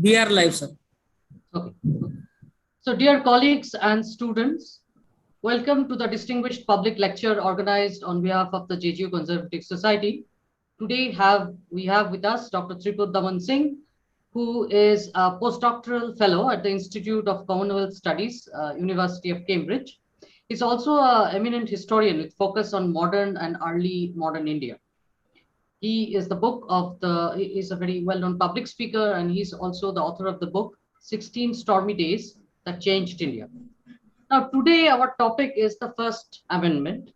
We are live, sir. Okay. So, dear colleagues and students, welcome to the distinguished public lecture organized on behalf of the JGU Conservative Society. Today we have with us Dr. Tripurdaman Singh, who is a postdoctoral fellow at the Institute of Commonwealth Studies, University of Cambridge. He's also an eminent historian with focus on modern and early modern India. He is he is a very well-known public speaker, and he's also the author of the book 16 Stormy Days That Changed India. Now, today our topic is the First Amendment,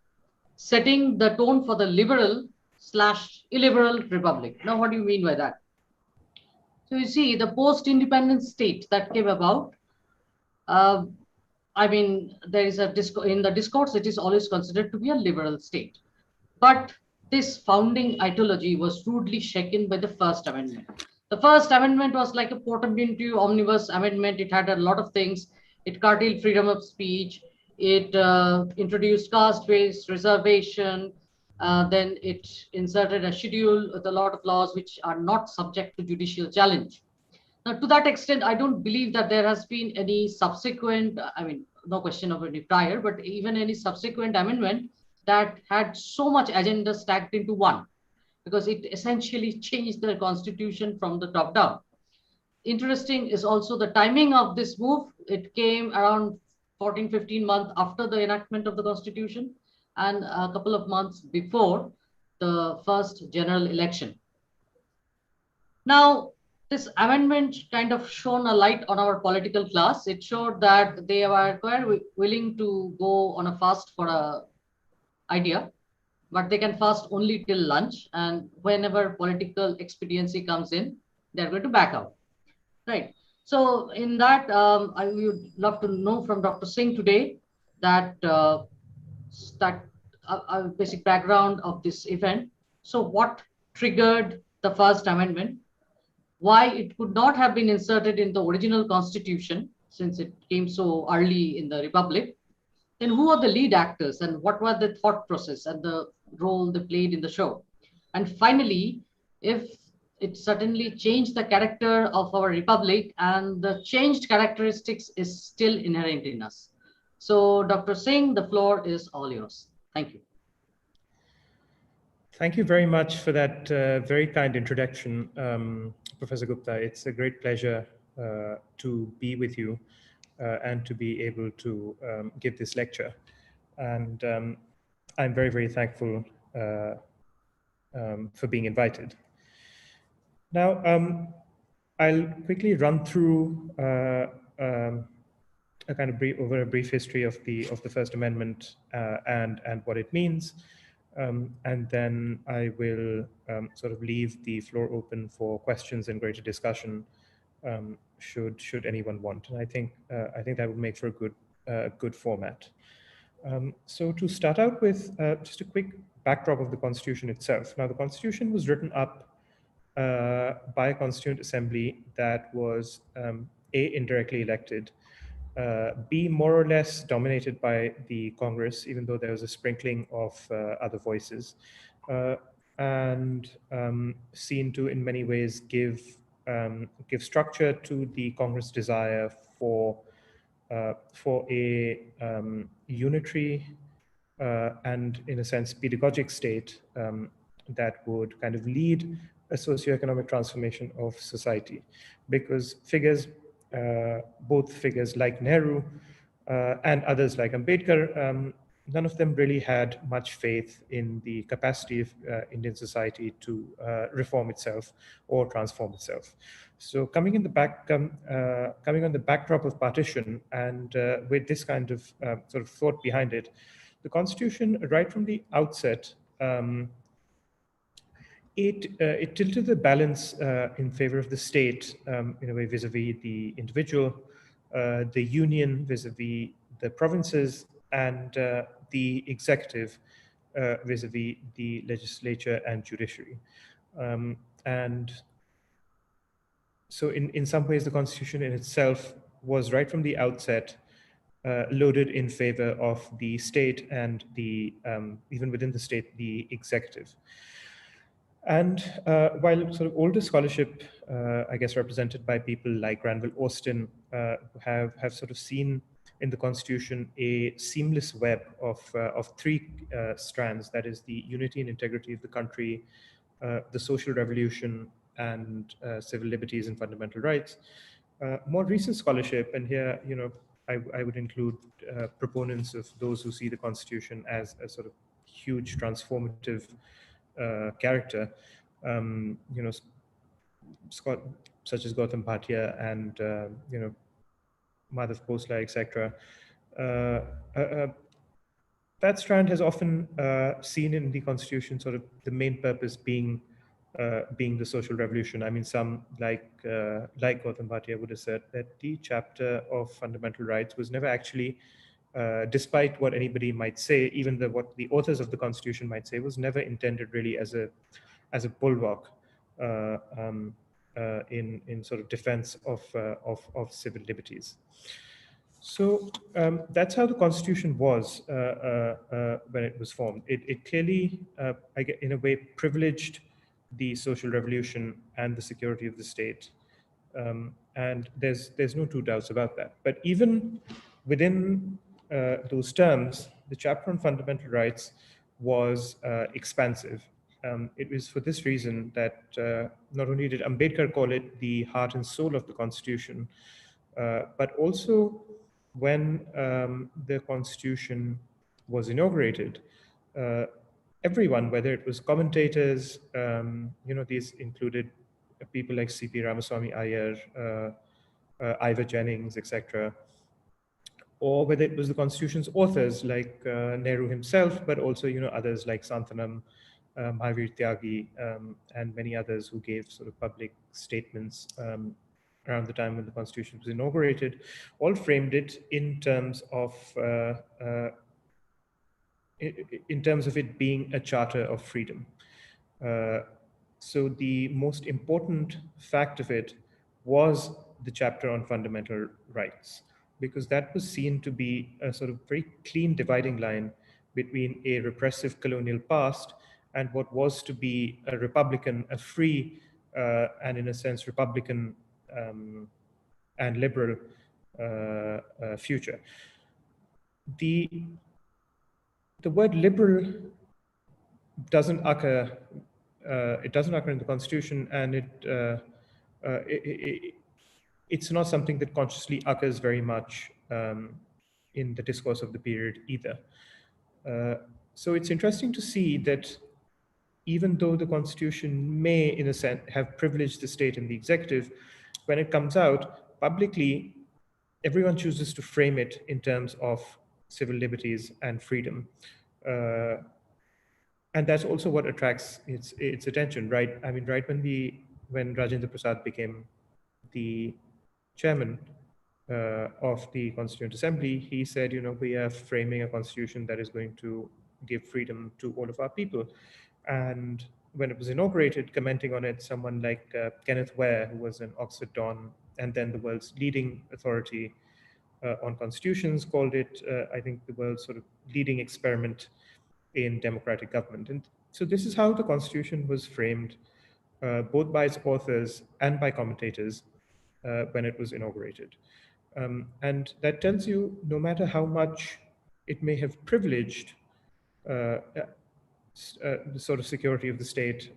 setting the tone for the liberal/illiberal republic. Now, what do you mean by that? So you see, the post-independence state that came about, there is in the discourse, it is always considered to be a liberal state. But this founding ideology was rudely shaken by the First Amendment. The First Amendment was like a portmanteau omnibus amendment. It had a lot of things. It curtailed freedom of speech. It introduced caste-based reservation. Then it inserted a schedule with a lot of laws which are not subject to judicial challenge. Now, to that extent, I don't believe that there has been any subsequent, no question of any prior, but even any subsequent amendment that had so much agenda stacked into one, because it essentially changed the constitution from the top down. Interesting is also the timing of this move. It came around 14, 15 months after the enactment of the constitution and a couple of months before the first general election. Now, this amendment kind of shone a light on our political class. It showed that they were quite willing to go on a fast for a idea, but they can fast only till lunch, and whenever political expediency comes in, they're going to back out, right? So in that, I would love to know from Dr. Singh today that basic background of this event. So what triggered the First Amendment? Why it could not have been inserted in the original constitution since it came so early in the Republic? Then who are the lead actors and what was the thought process and the role they played in the show? And finally, if it suddenly changed the character of our republic, and the changed characteristics is still inherent in us. So Dr. Singh, the floor is all yours. Thank you. Thank you very much for that very kind introduction, Professor Gupta. It's a great pleasure to be with you and to be able to give this lecture. And I'm very, very thankful for being invited. Now, I'll quickly run through a kind of over a brief history of the First Amendment and what it means. And then I will sort of leave the floor open for questions and greater discussion should anyone want. And I think that would make for a good format. So to start out with just a quick backdrop of the Constitution itself. Now, the Constitution was written up by a Constituent Assembly that was A, indirectly elected, B, more or less dominated by the Congress, even though there was a sprinkling of other voices, and seen to, in many ways, give structure to the Congress' desire for a unitary and, in a sense, pedagogic state that would kind of lead a socioeconomic transformation of society, because both figures like Nehru and others like Ambedkar, none of them really had much faith in the capacity of Indian society to reform itself or transform itself. So coming on the backdrop of partition and with this kind of sort of thought behind it, the Constitution, right from the outset, it tilted the balance in favor of the state, in a way, vis-a-vis the individual, the union vis-a-vis the provinces, and the executive vis-a-vis the legislature and judiciary. And so in some ways, the Constitution in itself was right from the outset loaded in favor of the state and the even within the state, the executive. And while sort of older scholarship, I guess represented by people like Granville Austin, have sort of seen in the Constitution a seamless web of three strands, that is the unity and integrity of the country, the social revolution, and civil liberties and fundamental rights. More recent scholarship, and here, I would include proponents of those who see the Constitution as a sort of huge transformative character, Scott, such as Gautam Bhatia and Madhav Khosla, etc. Uh, uh, that strand has often seen in the Constitution sort of the main purpose being the social revolution. I mean, some like Gautam Bhatia would have said that the chapter of fundamental rights was never actually, despite what anybody might say, even what the authors of the Constitution might say, was never intended really as a bulwark in sort of defense of civil liberties. So that's how the Constitution was when it was formed. It clearly, in a way, privileged the social revolution and the security of the state, and there's no two doubts about that. But even within those terms, the chapter on fundamental rights was expansive. It was for this reason that not only did Ambedkar call it the heart and soul of the Constitution, but also when the Constitution was inaugurated, everyone, whether it was commentators, these included people like C.P. Ramaswamy Iyer, Ivor Jennings, etc., or whether it was the Constitution's authors like Nehru himself, but also others like Santhanam, Mahavir Tyagi, and many others who gave sort of public statements around the time when the Constitution was inaugurated, all framed it in terms of it being a charter of freedom. So the most important fact of it was the chapter on fundamental rights, because that was seen to be a sort of very clean dividing line between a repressive colonial past and what was to be a republican, a free, and in a sense republican and liberal future. The word liberal doesn't occur. It doesn't occur in the Constitution, and it's not something that consciously occurs very much in the discourse of the period either. So it's interesting to see that even though the Constitution may, in a sense, have privileged the state and the executive, when it comes out publicly, everyone chooses to frame it in terms of civil liberties and freedom. And that's also what attracts its attention, right? I mean, right when Rajendra Prasad became the chairman of the Constituent Assembly, he said, we are framing a constitution that is going to give freedom to all of our people. And when it was inaugurated, commenting on it, someone like Kenneth Ware, who was an Oxford Don and then the world's leading authority on constitutions, called it, I think, the world's sort of leading experiment in democratic government. And so this is how the Constitution was framed, both by its authors and by commentators when it was inaugurated. And that tells you, no matter how much it may have privileged the sort of security of the state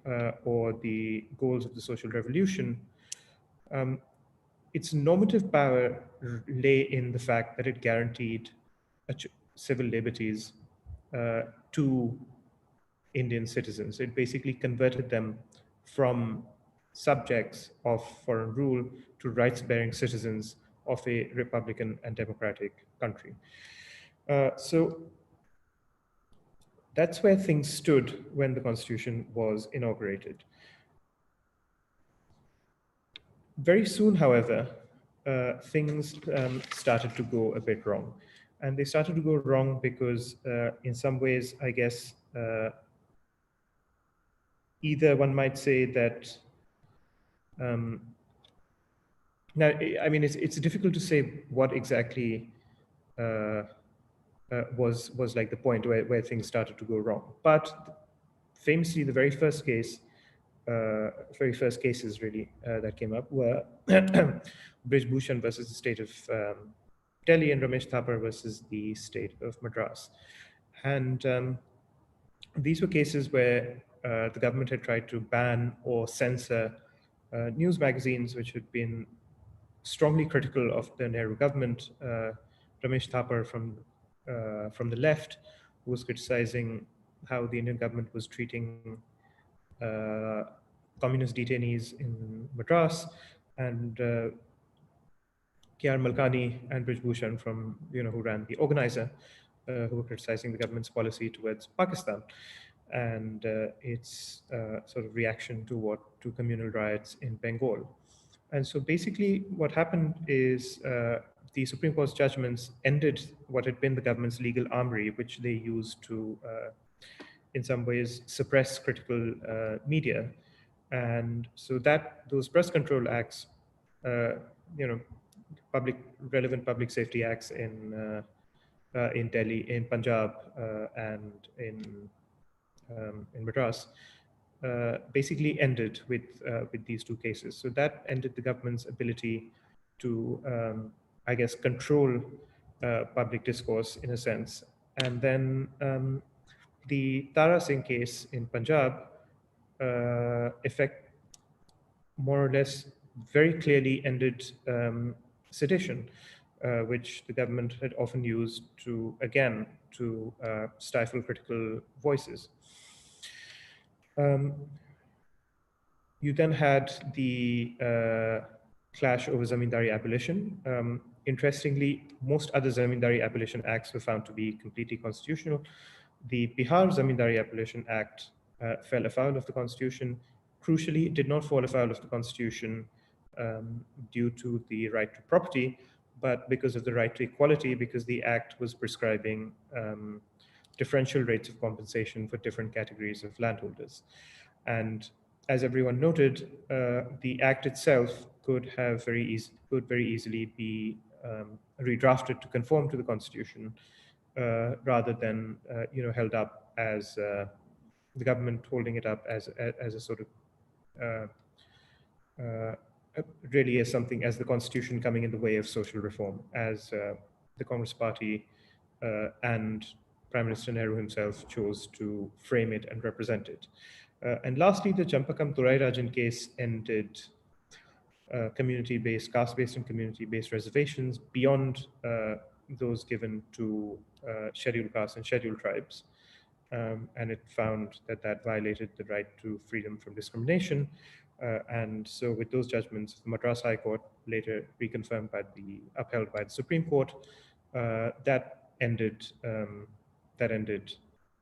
or the goals of the social revolution, its normative power lay in the fact that it guaranteed civil liberties to Indian citizens. It basically converted them from subjects of foreign rule to rights-bearing citizens of a republican and democratic country. So that's where things stood when the Constitution was inaugurated. Very soon, however, things started to go a bit wrong. And they started to go wrong because in some ways, I guess, either one might say that, now, I mean, it's difficult to say what exactly was like the point where things started to go wrong. But famously, the very first case very first cases really that came up were Brij Bhushan versus the state of Delhi and Rameshthapa versus the state of Madras. And these were cases where the government had tried to ban or censor news magazines which had been strongly critical of the Nehru government. Rameshthapa from the left was criticizing how the Indian government was treating communist detainees in Madras, and K.R. Malkani and Brij Bhushan from, who ran the organizer, who were criticizing the government's policy towards Pakistan and its sort of reaction to communal riots in Bengal. And so basically what happened is the Supreme Court's judgments ended what had been the government's legal armory, which they used to, in some ways, suppress critical media. And so those press control acts, relevant public safety acts in Delhi, in Punjab, and in Madras, basically ended with these two cases. So that ended the government's ability to, I guess, control public discourse in a sense. And then the Tara Singh case in Punjab more or less very clearly ended sedition, which the government had often used to stifle critical voices. You then had the clash over Zamindari Abolition. Interestingly, most other Zamindari Abolition acts were found to be completely constitutional. The Bihar Zamindari Abolition Act fell afoul of the Constitution. Crucially, it did not fall afoul of the Constitution due to the right to property, but because of the right to equality, because the act was prescribing differential rates of compensation for different categories of landholders. And as everyone noted, the act itself could very easily be redrafted to conform to the Constitution, rather than held up as the government holding it up as a sort of really as something, as the Constitution coming in the way of social reform, as the Congress Party and Prime Minister Nehru himself chose to frame it and represent it. And lastly, the Champakam Thurairajan case ended community-based, caste-based and community-based reservations beyond those given to scheduled castes and scheduled tribes. And it found that violated the right to freedom from discrimination. And so with those judgments, the Madras High Court, later upheld by the Supreme Court, that ended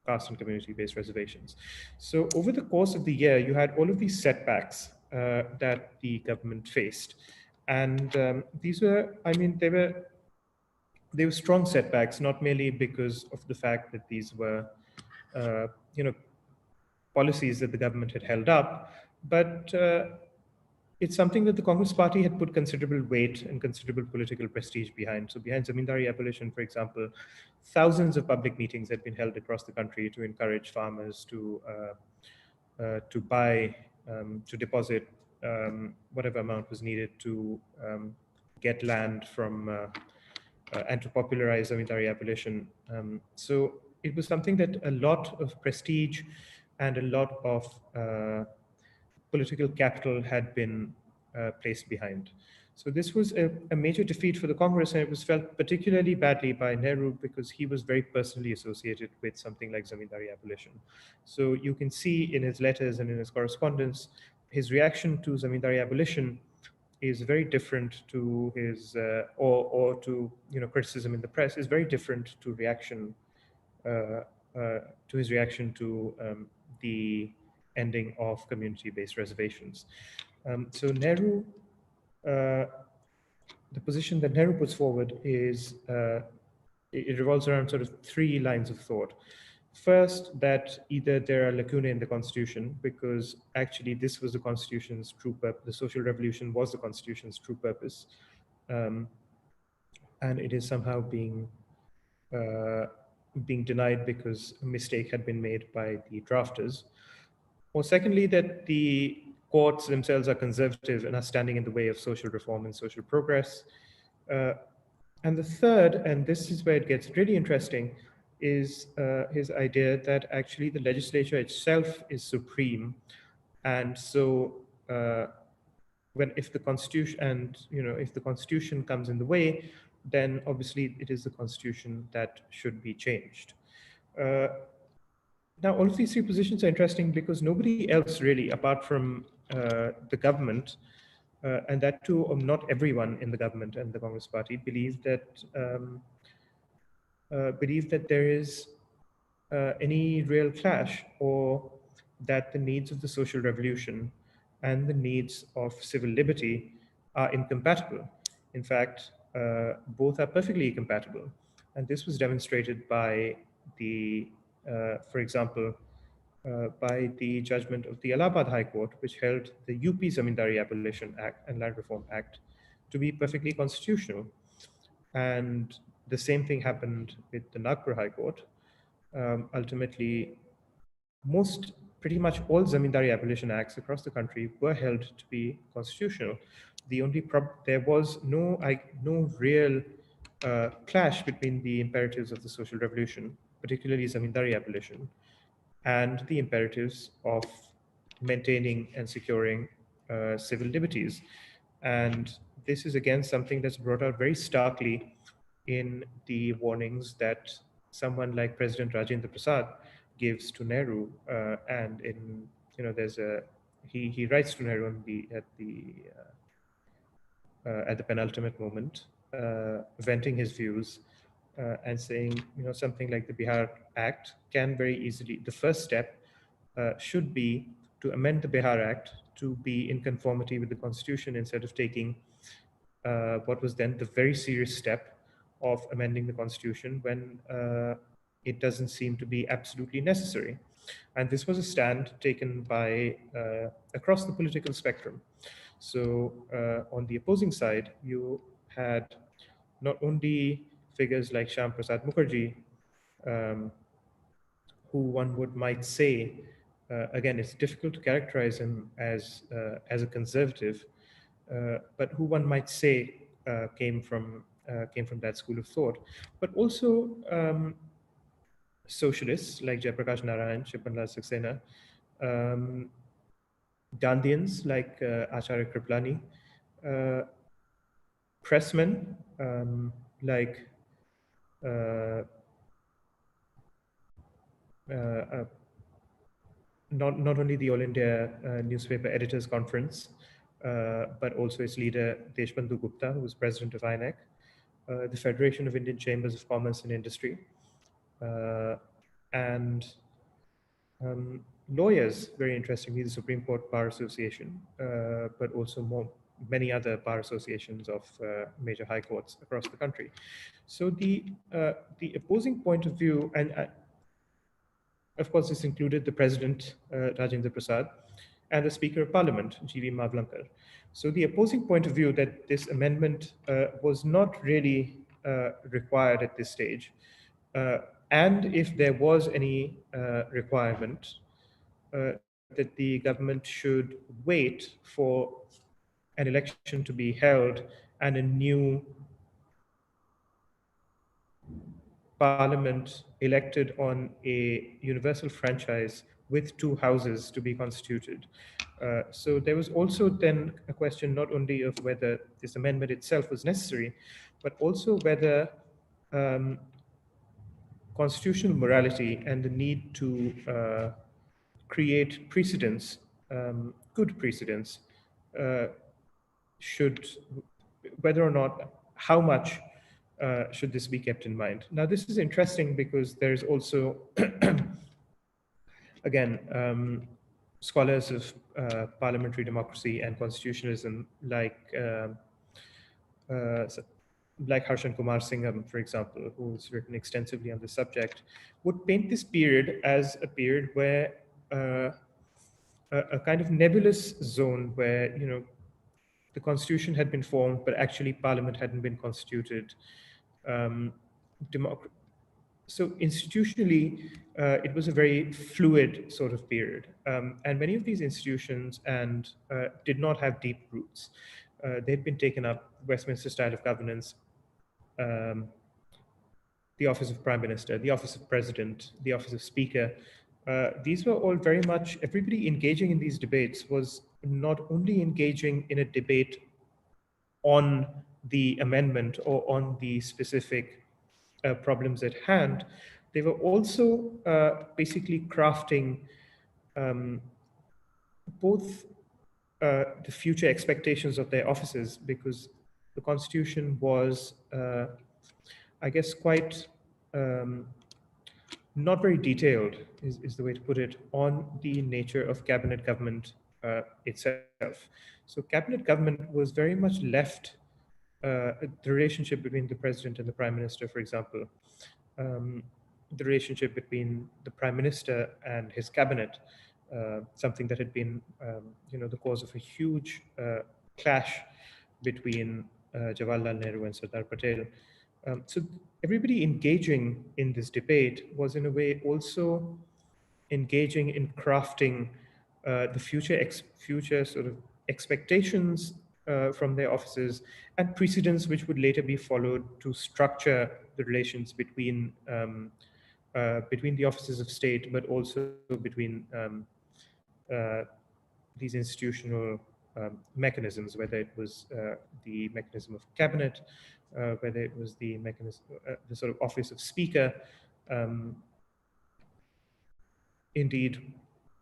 caste and community-based reservations. So over the course of the year, you had all of these setbacks that the government faced. And these were, they were strong setbacks, not merely because of the fact that these were, policies that the government had held up, but it's something that the Congress Party had put considerable weight and considerable political prestige behind. So behind Zamindari Abolition, for example, thousands of public meetings had been held across the country to encourage farmers to buy, to deposit whatever amount was needed to get land from and to popularize Zamindari Abolition. So it was something that a lot of prestige and a lot of political capital had been placed behind. So this was a major defeat for the Congress, and it was felt particularly badly by Nehru because he was very personally associated with something like Zamindari Abolition. So you can see in his letters and in his correspondence, his reaction to Zamindari Abolition is very different to his, or to criticism in the press is very different to his reaction to the ending of community-based reservations. So Nehru, the position that Nehru puts forward is, it revolves around sort of three lines of thought. First, that either there are lacunae in the Constitution, because actually this was the Constitution's true purpose, the social revolution was the Constitution's true purpose, and it is somehow being denied because a mistake had been made by the drafters. Or secondly, that the courts themselves are conservative and are standing in the way of social reform and social progress. And the third, and this is where it gets really interesting, is his idea that actually the legislature itself is supreme. And so if the constitution, and if the constitution comes in the way, then obviously it is the constitution that should be changed. Now, all of these three positions are interesting because nobody else really, apart from the government, and that too, not everyone in the government and the Congress Party, believe that there is any real clash, or that the needs of the social revolution and the needs of civil liberty are incompatible. In fact, both are perfectly compatible. And this was demonstrated by for example, by the judgment of the Allahabad High Court, which held the UP Zamindari Abolition Act and Land Reform Act to be perfectly constitutional. And the same thing happened with the Nagpur High Court. Ultimately, pretty much all Zamindari Abolition Acts across the country were held to be constitutional. The only there was no real clash between the imperatives of the social revolution, particularly Zamindari abolition, and the imperatives of maintaining and securing civil liberties. And this is again something that's brought out very starkly in the warnings that someone like President Rajendra Prasad gives to Nehru, and there's he writes to Nehru at the penultimate moment, venting his views, and saying, something like the Bihar Act can very easily, the first step should be to amend the Bihar Act to be in conformity with the Constitution, instead of taking what was then the very serious step of amending the Constitution when it doesn't seem to be absolutely necessary. And this was a stand taken by across the political spectrum. So on the opposing side, you had not only figures like Shyam Prasad Mukherjee, who one might say, again, it's difficult to characterize him as a conservative, but who one might say came from that school of thought, but also socialists like Jayaprakash Narayan, Shipanlal Saxena, Gandhians like Acharya Kripalani, pressmen like not only the All India Newspaper Editors Conference, but also its leader Deshbandhu Gupta, who was president of INEC, the Federation of Indian Chambers of Commerce and Industry, and lawyers, very interestingly, the Supreme Court Bar Association, but also many other bar associations of major high courts across the country. So the opposing point of view, and of course this included the President, Rajendra Prasad, and the Speaker of Parliament, G.V. Mavlankar. So the opposing point of view that this amendment was not really required at this stage, and if there was any requirement, that the government should wait for an election to be held and a new parliament elected on a universal franchise with two houses to be constituted. So there was also then a question not only of whether this amendment itself was necessary, but also whether constitutional morality and the need to create precedents, good precedents, whether or not, how much should this be kept in mind? Now, this is interesting because there's also, again, scholars of parliamentary democracy and constitutionalism like Harshan Kumar Singham, for example, who's written extensively on the subject, would paint this period as a period where a kind of nebulous zone where, the constitution had been formed, but actually parliament hadn't been constituted. so institutionally, it was a very fluid sort of period. And many of these institutions did not have deep roots. They'd been taken up, Westminster style of governance, um, the office of prime minister, the office of president, the office of speaker. These were all very much, everybody engaging in these debates was not only engaging in a debate on the amendment or on the specific problems at hand, they were also basically crafting um, both the future expectations of their offices, because the constitution was, I guess, quite not very detailed, is the way to put it, on the nature of cabinet government itself. So cabinet government was very much left, the relationship between the president and the prime minister, for example, um, the relationship between the prime minister and his cabinet, something that had been, the cause of a huge clash between Jawaharlal Nehru and Sardar Patel. So everybody engaging in this debate was in a way also engaging in crafting the future sort of expectations from their offices and precedents which would later be followed to structure the relations between the offices of state, but also between uh, these institutional mechanisms, whether it was the mechanism of cabinet, whether it was the mechanism, the sort of office of speaker, um, indeed,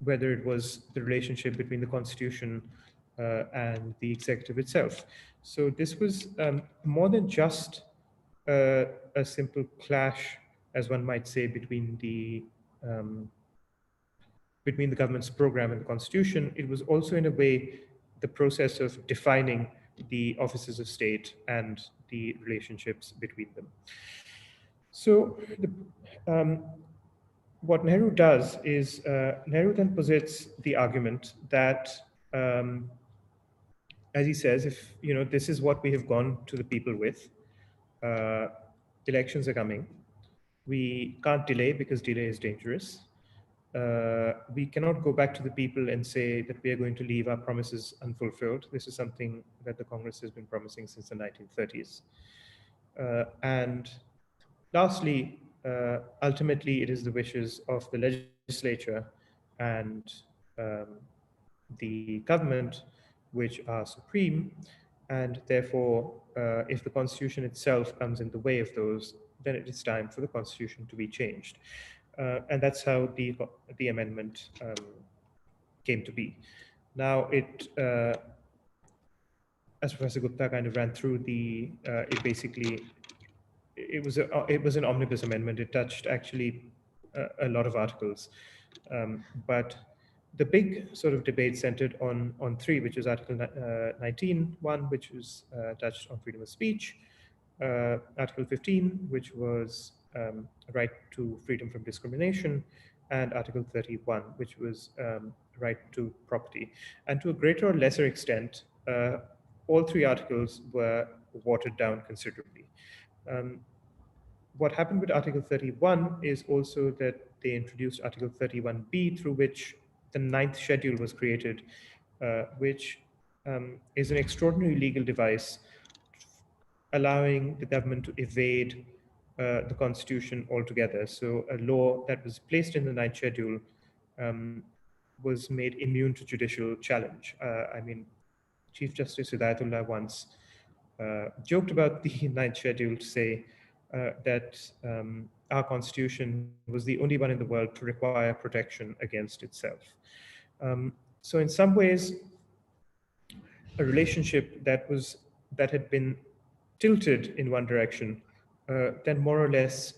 whether it was the relationship between the constitution and the executive itself. So this was more than just a simple clash, as one might say, um, between the government's program and the constitution. It was also, in a way, the process of defining the offices of state and the relationships between them. So what Nehru does is Nehru then posits the argument that, as he says, if this is what we have gone to the people with, uh, elections are coming. We can't delay because delay is dangerous. We cannot go back to the people and say that we are going to leave our promises unfulfilled. This is something that the Congress has been promising since the 1930s. And lastly, ultimately, it is the wishes of the legislature and um, the government which are supreme. And therefore, if the constitution itself comes in the way of those, then it is time for the constitution to be changed. And that's how the amendment came to be. Now, as Professor Gupta kind of ran through, it basically it was an omnibus amendment. It touched actually a lot of articles, but the big sort of debate centered on three, which is Article 19, one, which was touched on freedom of speech, Article 15, which was right to freedom from discrimination, and Article 31, which was right to property. And to a greater or lesser extent, all three articles were watered down considerably. What happened with Article 31 is also that they introduced Article 31B, through which the ninth schedule was created, which is an extraordinary legal device allowing the government to evade the constitution altogether. So a law that was placed in the ninth schedule was made immune to judicial challenge. I mean, Chief Justice Hidayatullah once joked about the ninth schedule to say that our constitution was the only one in the world to require protection against itself. So in some ways, a relationship that had been tilted in one direction, then more or less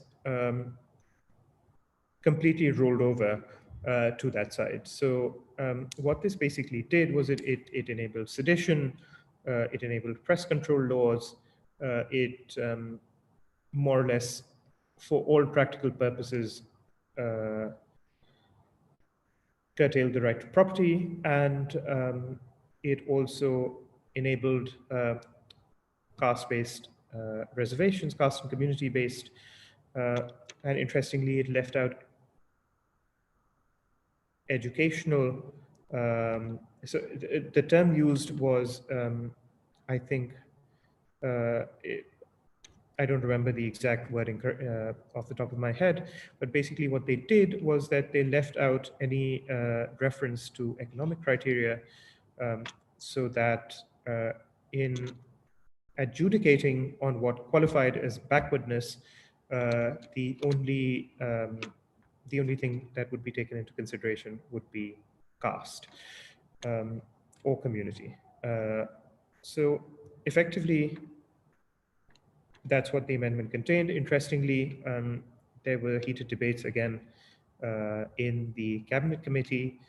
completely rolled over to that side. So what this basically did was it enabled sedition, it enabled press control laws, it more or less, for all practical purposes, curtailed the right to property, and it also enabled caste-based reservations, caste and community-based And interestingly, it left out educational. So the term used was, I think, I don't remember the exact wording off the top of my head, but basically what they did was that they left out any reference to economic criteria, so that in adjudicating on what qualified as backwardness, the only thing that would be taken into consideration would be caste, or community. So effectively, that's what the amendment contained. Interestingly, there were heated debates again in the cabinet committee.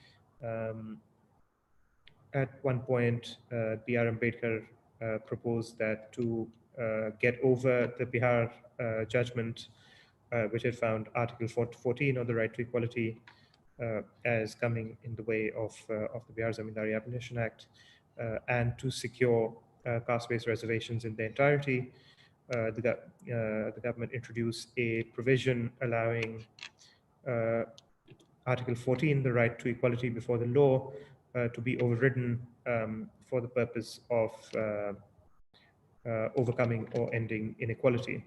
At one point, B.R. Ambedkar proposed that to get over the Bihar judgment, which had found Article 14 of the right to equality as coming in the way of the Bihar Zamindari Abolition Act, and to secure caste-based reservations in their entirety. The government introduced a provision allowing Article 14, the right to equality before the law, to be overridden for the purpose of overcoming or ending inequality.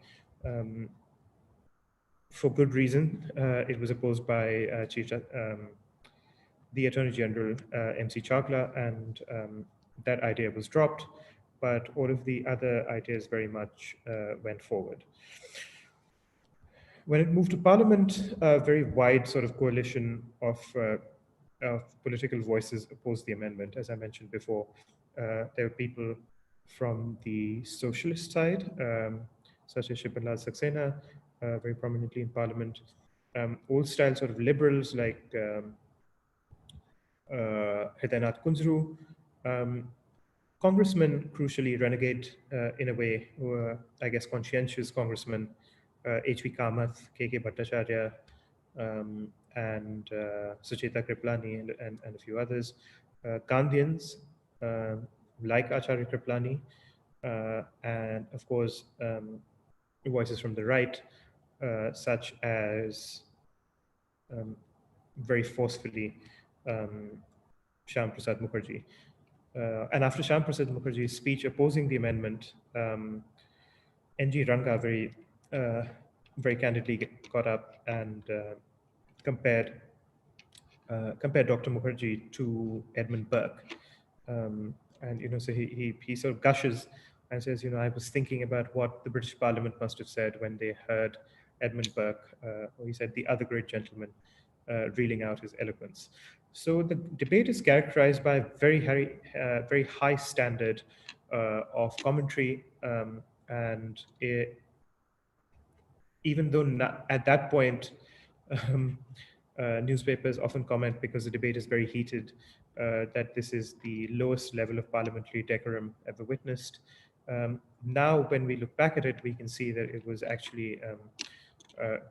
For good reason, it was opposed by the Attorney General, MC Chagla, and that idea was dropped, but all of the other ideas very much went forward. When it moved to Parliament, a very wide sort of coalition of political voices opposed the amendment. As I mentioned before, there were people from the socialist side, such as Shibbalal Saxena, very prominently in Parliament, old-style sort of liberals like Hidaynath Kunzru, congressmen, crucially renegade in a way, who were, I guess, conscientious congressmen, H.V. Kamath, K.K. Bhattacharya, and Sucheta Kriplani, and a few others. Gandhians, like Acharya Kriplani, and of course, voices from the right, such as very forcefully Shyam Prasad Mukherjee. And after Shyam Prasad Mukherjee's speech opposing the amendment, N.G. Ranga very candidly got up and compared Dr. Mukherjee to Edmund Burke. And, so he sort of gushes and says, I was thinking about what the British Parliament must have said when they heard Edmund Burke, or he said, the other great gentleman, reeling out his eloquence. So the debate is characterized by a very high standard of commentary, and even though at that point, newspapers often comment, because the debate is very heated, that this is the lowest level of parliamentary decorum ever witnessed. Now, when we look back at it, we can see that it was actually,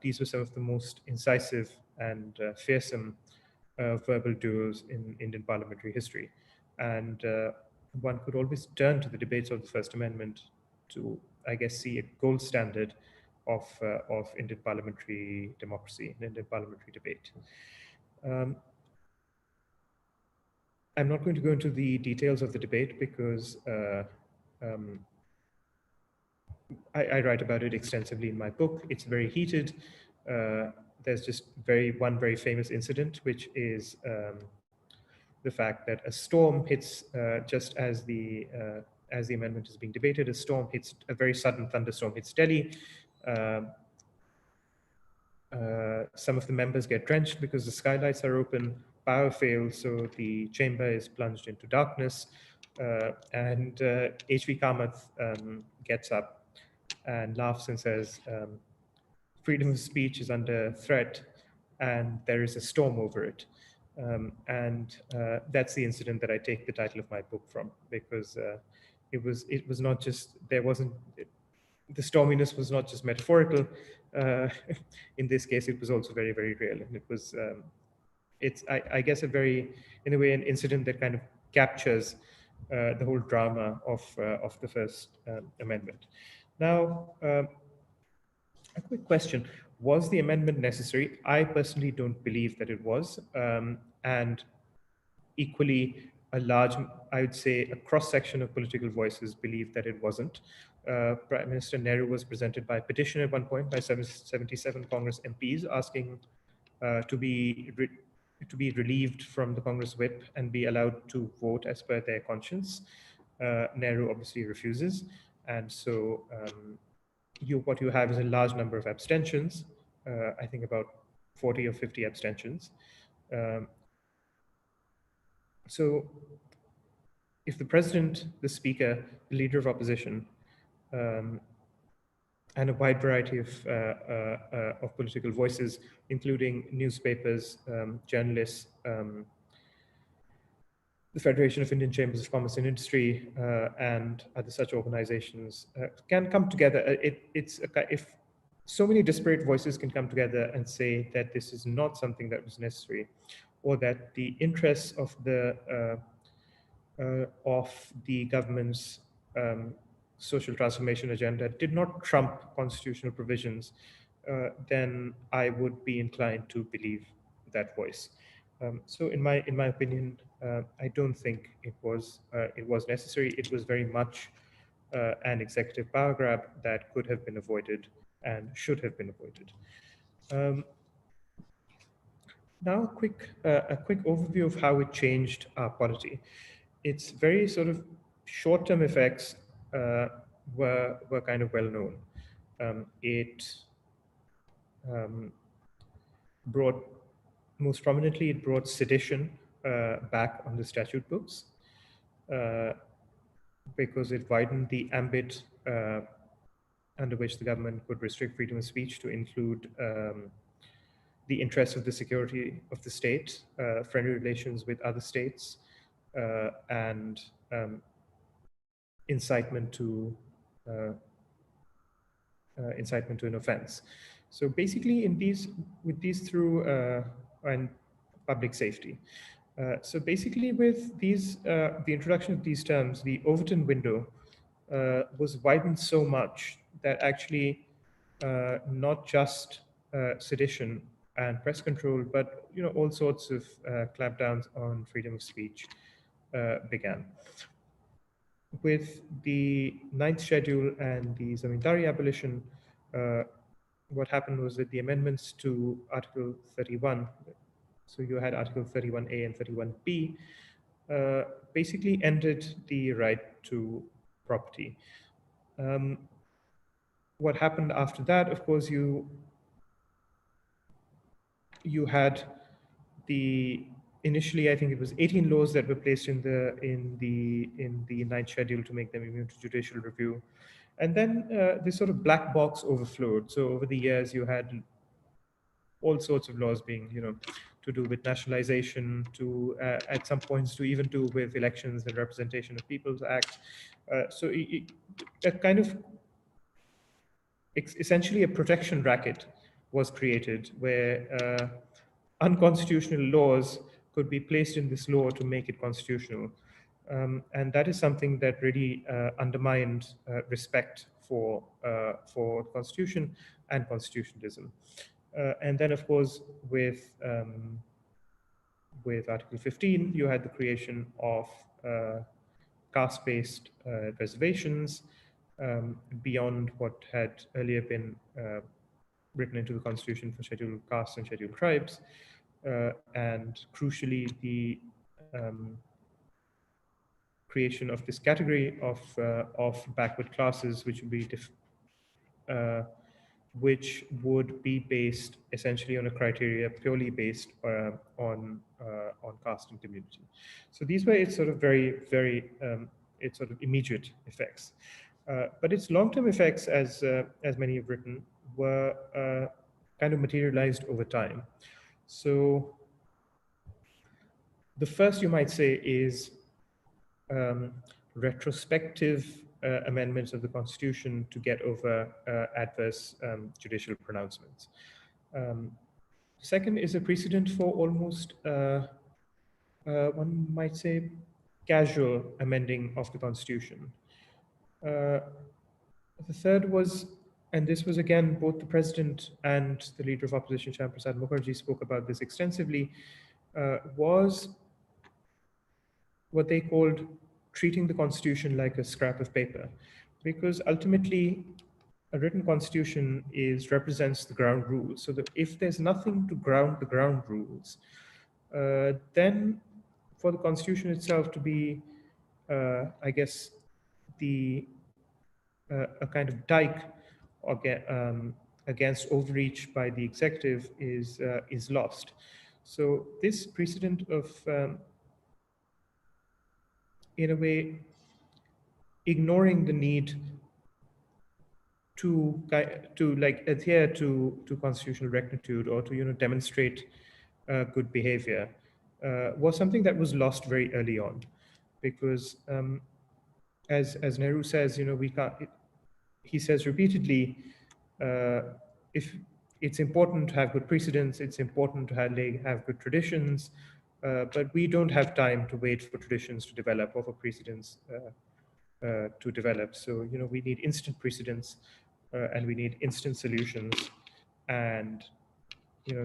these were some of the most incisive and fearsome verbal duels in Indian parliamentary history. And one could always turn to the debates of the First Amendment to, I guess, see a gold standard of Indian parliamentary democracy and Indian parliamentary debate. I'm not going to go into the details of the debate because I write about it extensively in my book. It's very heated. There's just one very famous incident, which is the fact that a storm hits just as the amendment is being debated. A very sudden thunderstorm hits Delhi. Some of the members get drenched because the skylights are open, power fails, so the chamber is plunged into darkness. And H.V. Kamath gets up and laughs and says, freedom of speech is under threat and there is a storm over it. And that's the incident that I take the title of my book from, because it was not just, the storminess was not just metaphorical. In this case, it was also very, very real. And it was, I guess, in a way, an incident that kind of captures the whole drama of the First Amendment. Now, A quick question. Was the amendment necessary? I personally don't believe that it was. And equally, I would say, a cross-section of political voices believe that it wasn't. Prime Minister Nehru was presented by a petition at one point by 77 Congress MPs asking to be relieved from the Congress whip and be allowed to vote as per their conscience. Nehru obviously refuses, and so what you have is a large number of abstentions. I think about 40 or 50 abstentions. Um, so if the president, the speaker, the leader of opposition, and a wide variety of political voices, including newspapers, journalists, the Federation of Indian Chambers of Commerce and Industry, and other such organizations can come together. If so many disparate voices can come together and say that this is not something that was necessary, or that the interests of the government's social transformation agenda did not trump constitutional provisions, then I would be inclined to believe that voice. So, in my opinion, I don't think it was necessary. It was very much an executive power grab that could have been avoided and should have been avoided. Now, a quick overview of how it changed our polity. Its very sort of short-term effects were kind of well known. It brought, most prominently, it brought sedition back on the statute books because it widened the ambit under which the government could restrict freedom of speech to include the interests of the security of the state, friendly relations with other states, and incitement to an offense. So basically, with these through and public safety. So basically, with these, the introduction of these terms, the Overton window was widened so much that actually not just sedition and press control, but all sorts of clampdowns on freedom of speech began. With the ninth schedule and the Zamindari Abolition, what happened was that the amendments to Article 31, so you had Article 31A and 31B, basically ended the right to property. What happened after that, of course, you had initially, I think it was 18 laws that were placed in the ninth schedule to make them immune to judicial review. And then this sort of black box overflowed. So over the years, you had all sorts of laws being, to do with nationalization, to at some points to even do with elections and representation of people's acts. So a kind of essentially a protection racket was created where unconstitutional laws could be placed in this law to make it constitutional. And that is something that really undermined respect for the Constitution and constitutionalism. And then, of course, with Article 15, you had the creation of caste-based reservations beyond what had earlier been written into the Constitution for scheduled castes and scheduled tribes. And crucially, the creation of this category of backward classes, which would be based essentially on a criteria purely based on caste and community. So these were its sort of very its sort of immediate effects, but its long-term effects, as many have written, were kind of materialized over time. So the first, you might say, is retrospective amendments of the Constitution to get over adverse judicial pronouncements. Second is a precedent for almost, one might say, casual amending of the Constitution. The third was and this was again, both the president and the leader of opposition, Shyam Prasad Mukherjee, spoke about this extensively, was what they called treating the constitution like a scrap of paper, because ultimately a written constitution represents the ground rules. So that if there's nothing to ground the ground rules, then for the constitution itself to be, I guess, the a kind of dike against overreach by the executive is lost. So this precedent of, in a way, ignoring the need to like adhere to constitutional rectitude, or to demonstrate good behavior, was something that was lost very early on, because as Nehru says, we can't. He says repeatedly, if it's important to have good precedents, it's important to have good traditions, but we don't have time to wait for traditions to develop or for precedents to develop. So we need instant precedents, and we need instant solutions, and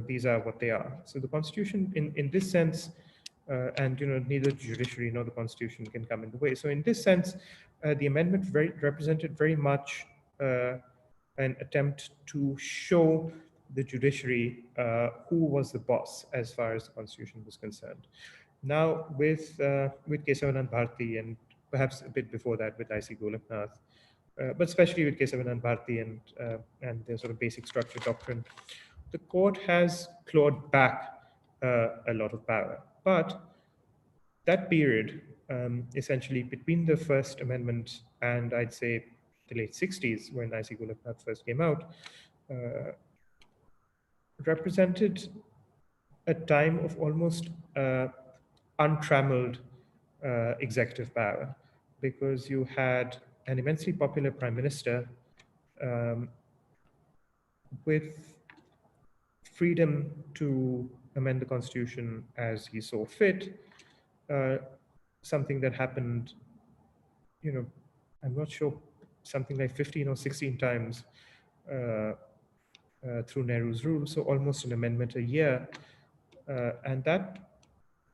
these are what they are. So the constitution, in this sense, and neither the judiciary nor the constitution can come in the way. So in this sense, the amendment represented very much an attempt to show the judiciary who was the boss as far as the constitution was concerned. Now with Kesavanand Bharati, and perhaps a bit before that with I.C. Golaknath, but especially with Kesavanand Bharati and their sort of basic structure doctrine, the court has clawed back a lot of power. But that period, essentially between the First Amendment and I'd say the late 60s, when I.C. Golaknath first came out, represented a time of almost untrammeled executive power, because you had an immensely popular prime minister with freedom to amend the constitution as he saw fit, something that happened, I'm not sure, something like 15 or 16 times through Nehru's rule, so almost an amendment a year. And that,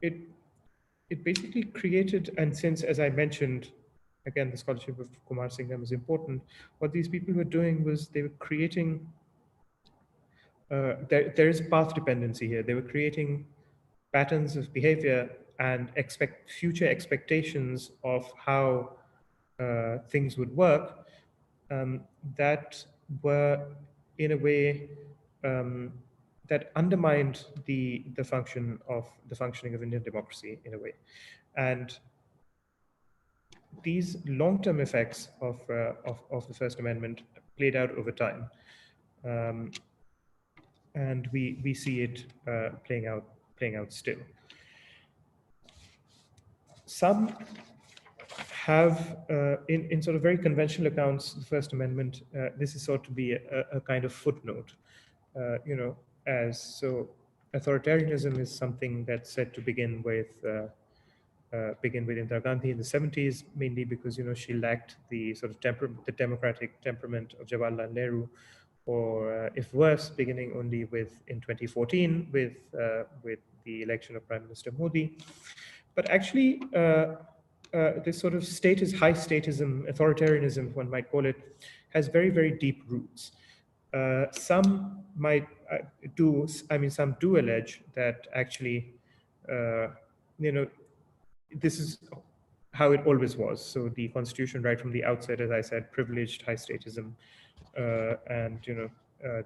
it basically created, and since, as I mentioned, again, the scholarship of Kumar Singham is important, what these people were doing was they were creating, there is path dependency here. They were creating patterns of behavior and future expectations of how things would work, that were in a way that undermined the functioning of Indian democracy in a way. And these long-term effects of the First Amendment played out over time, and we see it playing out still. Some have, in sort of very conventional accounts, the First Amendment, this is thought to be a kind of footnote, as so authoritarianism is something that's said to begin with Indira Gandhi in the 70s, mainly because she lacked the sort of the democratic temperament of Jawaharlal Nehru, or if worse, beginning only in 2014 with the election of Prime Minister Modi. But actually, this sort of high statism, authoritarianism, one might call it, has very, very deep roots. Some do allege that actually, this is how it always was. So the constitution, right from the outset, as I said, privileged high statism, and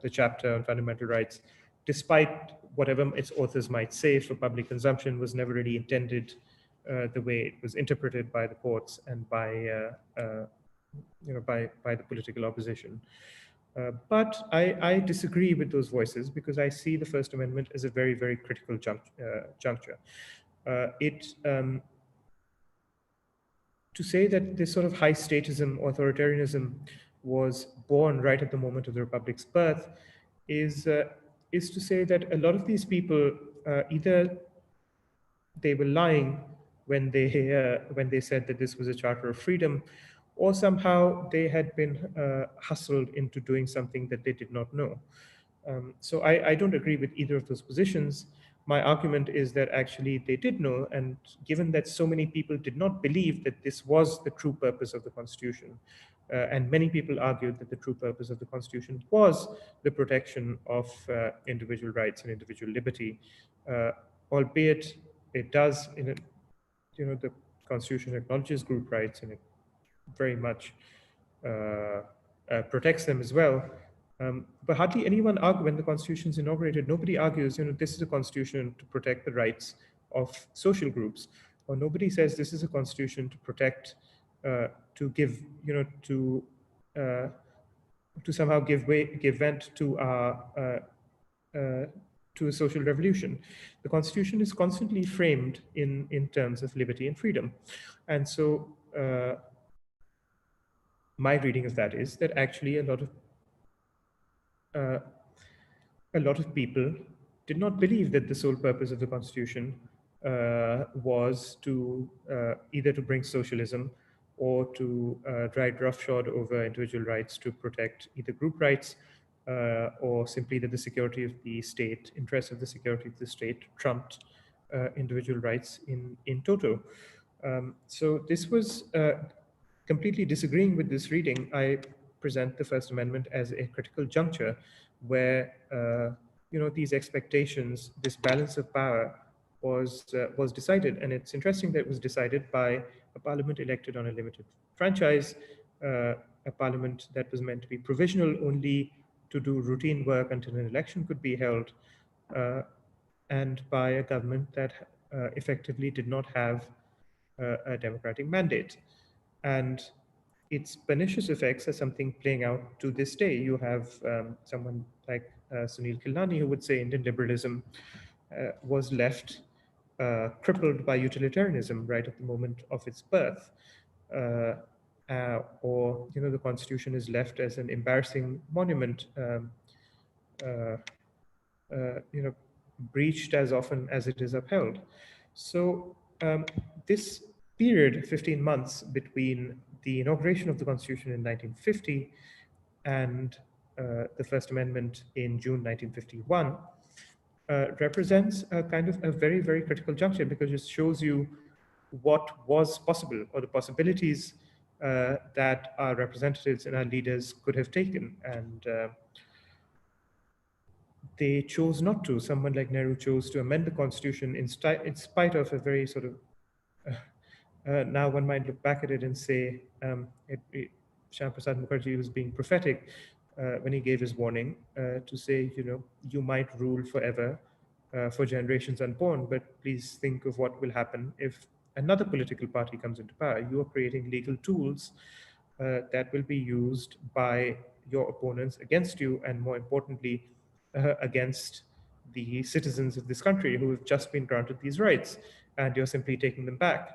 the chapter on fundamental rights, despite whatever its authors might say for public consumption, was never really intended the way it was interpreted by the courts and by the political opposition. But I disagree with those voices, because I see the First Amendment as a very, very critical juncture. To say that this sort of high statism, authoritarianism, was born right at the moment of the Republic's birth is to say that a lot of these people, either they were lying when they said that this was a charter of freedom, or somehow they had been hustled into doing something that they did not know. So I don't agree with either of those positions. My argument is that actually they did know, and given that so many people did not believe that this was the true purpose of the Constitution, and many people argued that the true purpose of the Constitution was the protection of individual rights and individual liberty, albeit it does, the Constitution acknowledges group rights and it very much protects them as well. But hardly anyone argues when the Constitution is inaugurated. Nobody argues, this is a Constitution to protect the rights of social groups, or nobody says this is a Constitution to protect, to give, to somehow give vent to to a social revolution. The Constitution is constantly framed in terms of liberty and freedom, and so. My reading of that is that actually a lot of people did not believe that the sole purpose of the Constitution was to either to bring socialism or to ride roughshod over individual rights to protect either group rights or simply that the security of the state, interests of the security of the state trumped individual rights in toto. So this was completely disagreeing with this reading. I present the First Amendment as a critical juncture where these expectations, this balance of power was decided, and it's interesting that it was decided by a parliament elected on a limited franchise, a parliament that was meant to be provisional only to do routine work until an election could be held, and by a government that effectively did not have a democratic mandate. And its pernicious effects are something playing out to this day. You have someone like Sunil Khilnani who would say Indian liberalism was left crippled by utilitarianism right at the moment of its birth. Or the Constitution is left as an embarrassing monument, breached as often as it is upheld. So this period, 15 months between the inauguration of the Constitution in 1950 and the First Amendment in June 1951, represents a kind of a very, very critical juncture, because it shows you what was possible, or the possibilities that our representatives and our leaders could have taken. And they chose not to. Someone like Nehru chose to amend the Constitution in spite of a very sort of, now one might look back at it and say, Shyam Prasad Mukherjee was being prophetic when he gave his warning to say, you might rule forever for generations unborn, but please think of what will happen if another political party comes into power. You are creating legal tools that will be used by your opponents against you, and more importantly, against the citizens of this country who have just been granted these rights, and you're simply taking them back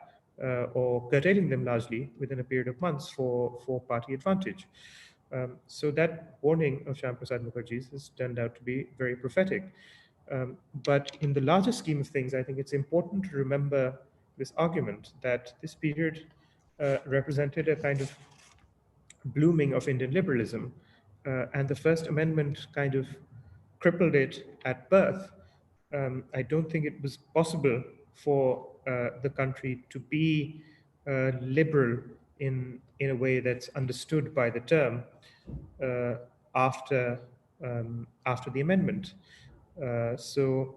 or curtailing them largely within a period of months for party advantage. So that warning of Shyam Prasad Mukherjee's has turned out to be very prophetic. But in the larger scheme of things, I think it's important to remember this argument that this period represented a kind of blooming of Indian liberalism, and the First Amendment kind of crippled it at birth. I don't think it was possible for the country to be liberal in a way that's understood by the term after the amendment. So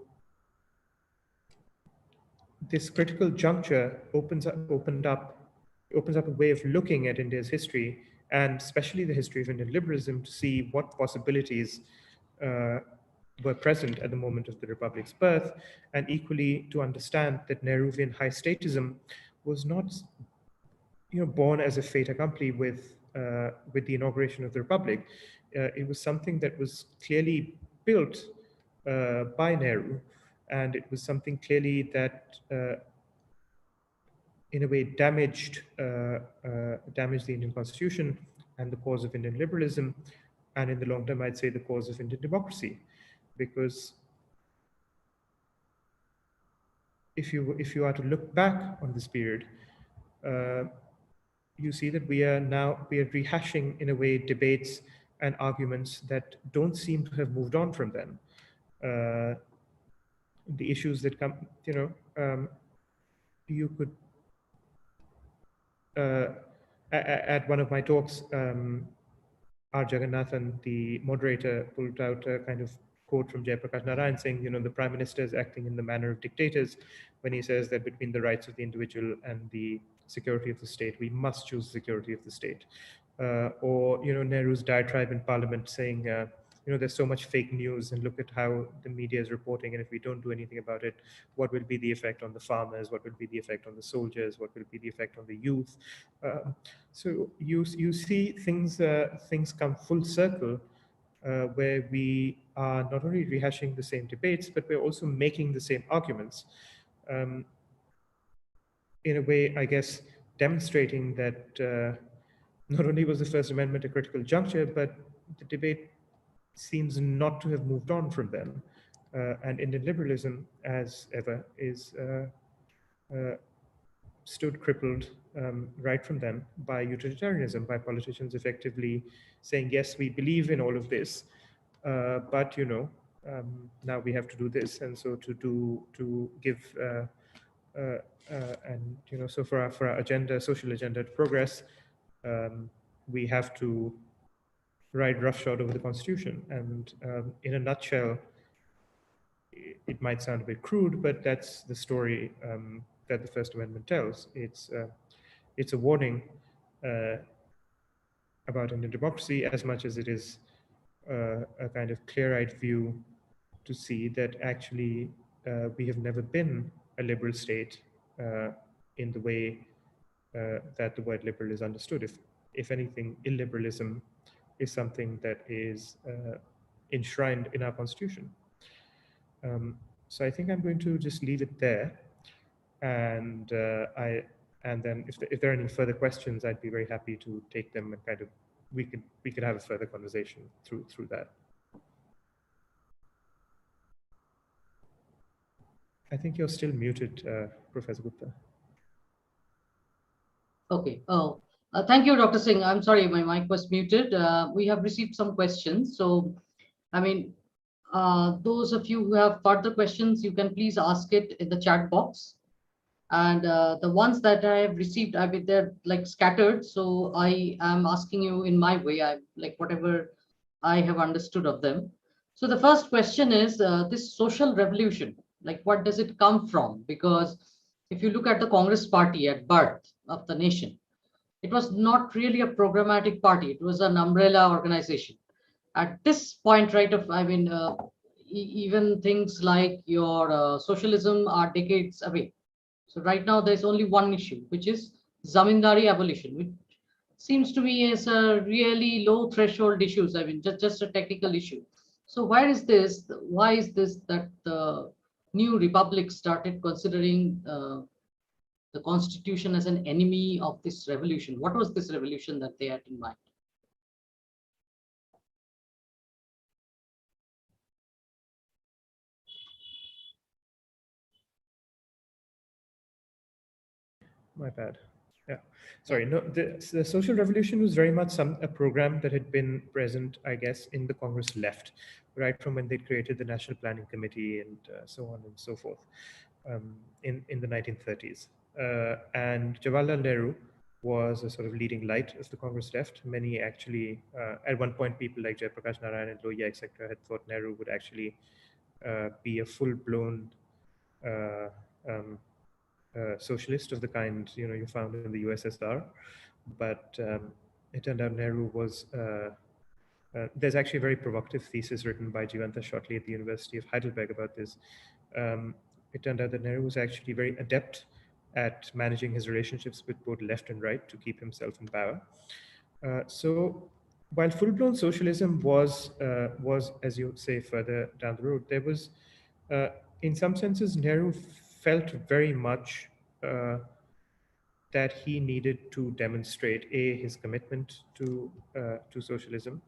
this critical juncture opens up a way of looking at India's history, and especially the history of Indian liberalism, to see what possibilities were present at the moment of the Republic's birth, and equally to understand that Nehruvian high statism was not born as a fait accompli with the inauguration of the Republic. It was something that was clearly built by Nehru, and it was something clearly that in a way damaged the Indian Constitution and the cause of Indian liberalism, and in the long term, I'd say the cause of Indian democracy. Because if you are to look back on this period, you see that we are rehashing in a way debates and arguments that don't seem to have moved on from then. The issues that come, you could, at one of my talks, R. Jagannathan, the moderator, pulled out a kind of quote from Jayaprakash Narayan saying, the Prime Minister is acting in the manner of dictators when he says that between the rights of the individual and the security of the state, we must choose the security of the state. Or, Nehru's diatribe in Parliament saying, there's so much fake news and look at how the media is reporting. And if we don't do anything about it, what will be the effect on the farmers? What will be the effect on the soldiers? What will be the effect on the youth? So you see things come full circle where we are not only rehashing the same debates, but we're also making the same arguments. In a way, I guess, demonstrating that not only was the First Amendment a critical juncture, but the debate seems not to have moved on from then. And Indian liberalism, as ever, is stood crippled right from then by utilitarianism, by politicians effectively saying, yes, we believe in all of this, but now we have to do this, and so to give and so for our agenda, social agenda to progress, we have to ride roughshod over the Constitution. And in a nutshell, it might sound a bit crude, but that's the story that the First Amendment tells. It's a warning about Indian democracy as much as it is a kind of clear-eyed view to see that actually we have never been a liberal state in the way that the word liberal is understood. If anything, illiberalism is something that is enshrined in our Constitution. So I think I'm going to just leave it there, and then if there are any further questions, I'd be very happy to take them, and kind of we could have a further conversation through that. I think you're still muted, Professor Gupta. Okay. Oh, thank you, Dr. Singh. I'm sorry, my mic was muted. We have received some questions. So, I mean, those of you who have further questions, you can please ask it in the chat box. And the ones that I have received, I mean, they're like scattered. So I am asking you in my way, I like whatever I have understood of them. So the first question is this social revolution, like what does it come from? Because if you look at the Congress party at birth of the nation, it was not really a programmatic party. It was an umbrella organization. At this point, right, of I mean, even things like your socialism are decades away. So right now there's only one issue, which is Zamindari abolition, which seems to me is a really low threshold issues. I mean, just a technical issue. So where is this? Why is this that the new republic started considering the constitution as an enemy of this revolution? What was this revolution that they had in mind? My bad. Yeah, sorry. No, the social revolution was very much a program that had been present, I guess, in the Congress left, right from when they created the National Planning Committee and so on and so forth in the 1930s. And Jawaharlal Nehru was a sort of leading light of the Congress left. Many actually, at one point, people like Jayaprakash Narayan and Lohia, etc., had thought Nehru would actually be a full-blown socialist of the kind you found in the USSR, but it turned out Nehru was. There's actually a very provocative thesis written by Jivanta Shotley at the University of Heidelberg about this. It turned out that Nehru was actually very adept at managing his relationships with both left and right to keep himself in power. So while full-blown socialism was, as you say, further down the road, there was, in some senses, Nehru felt very much that he needed to demonstrate his commitment to socialism.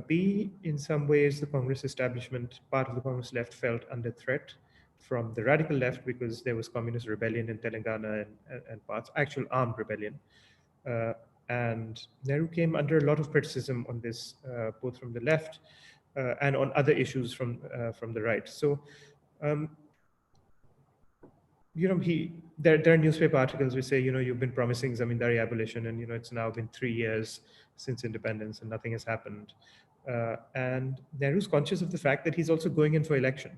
B, in some ways, the Congress establishment, part of the Congress left, felt under threat from the radical left because there was communist rebellion in Telangana and parts, actual armed rebellion. And Nehru came under a lot of criticism on this, both from the left and on other issues from the right. So, there are newspaper articles which say, you've been promising Zamindari abolition, and it's now been 3 years since independence and nothing has happened. And Nehru's conscious of the fact that he's also going in for election.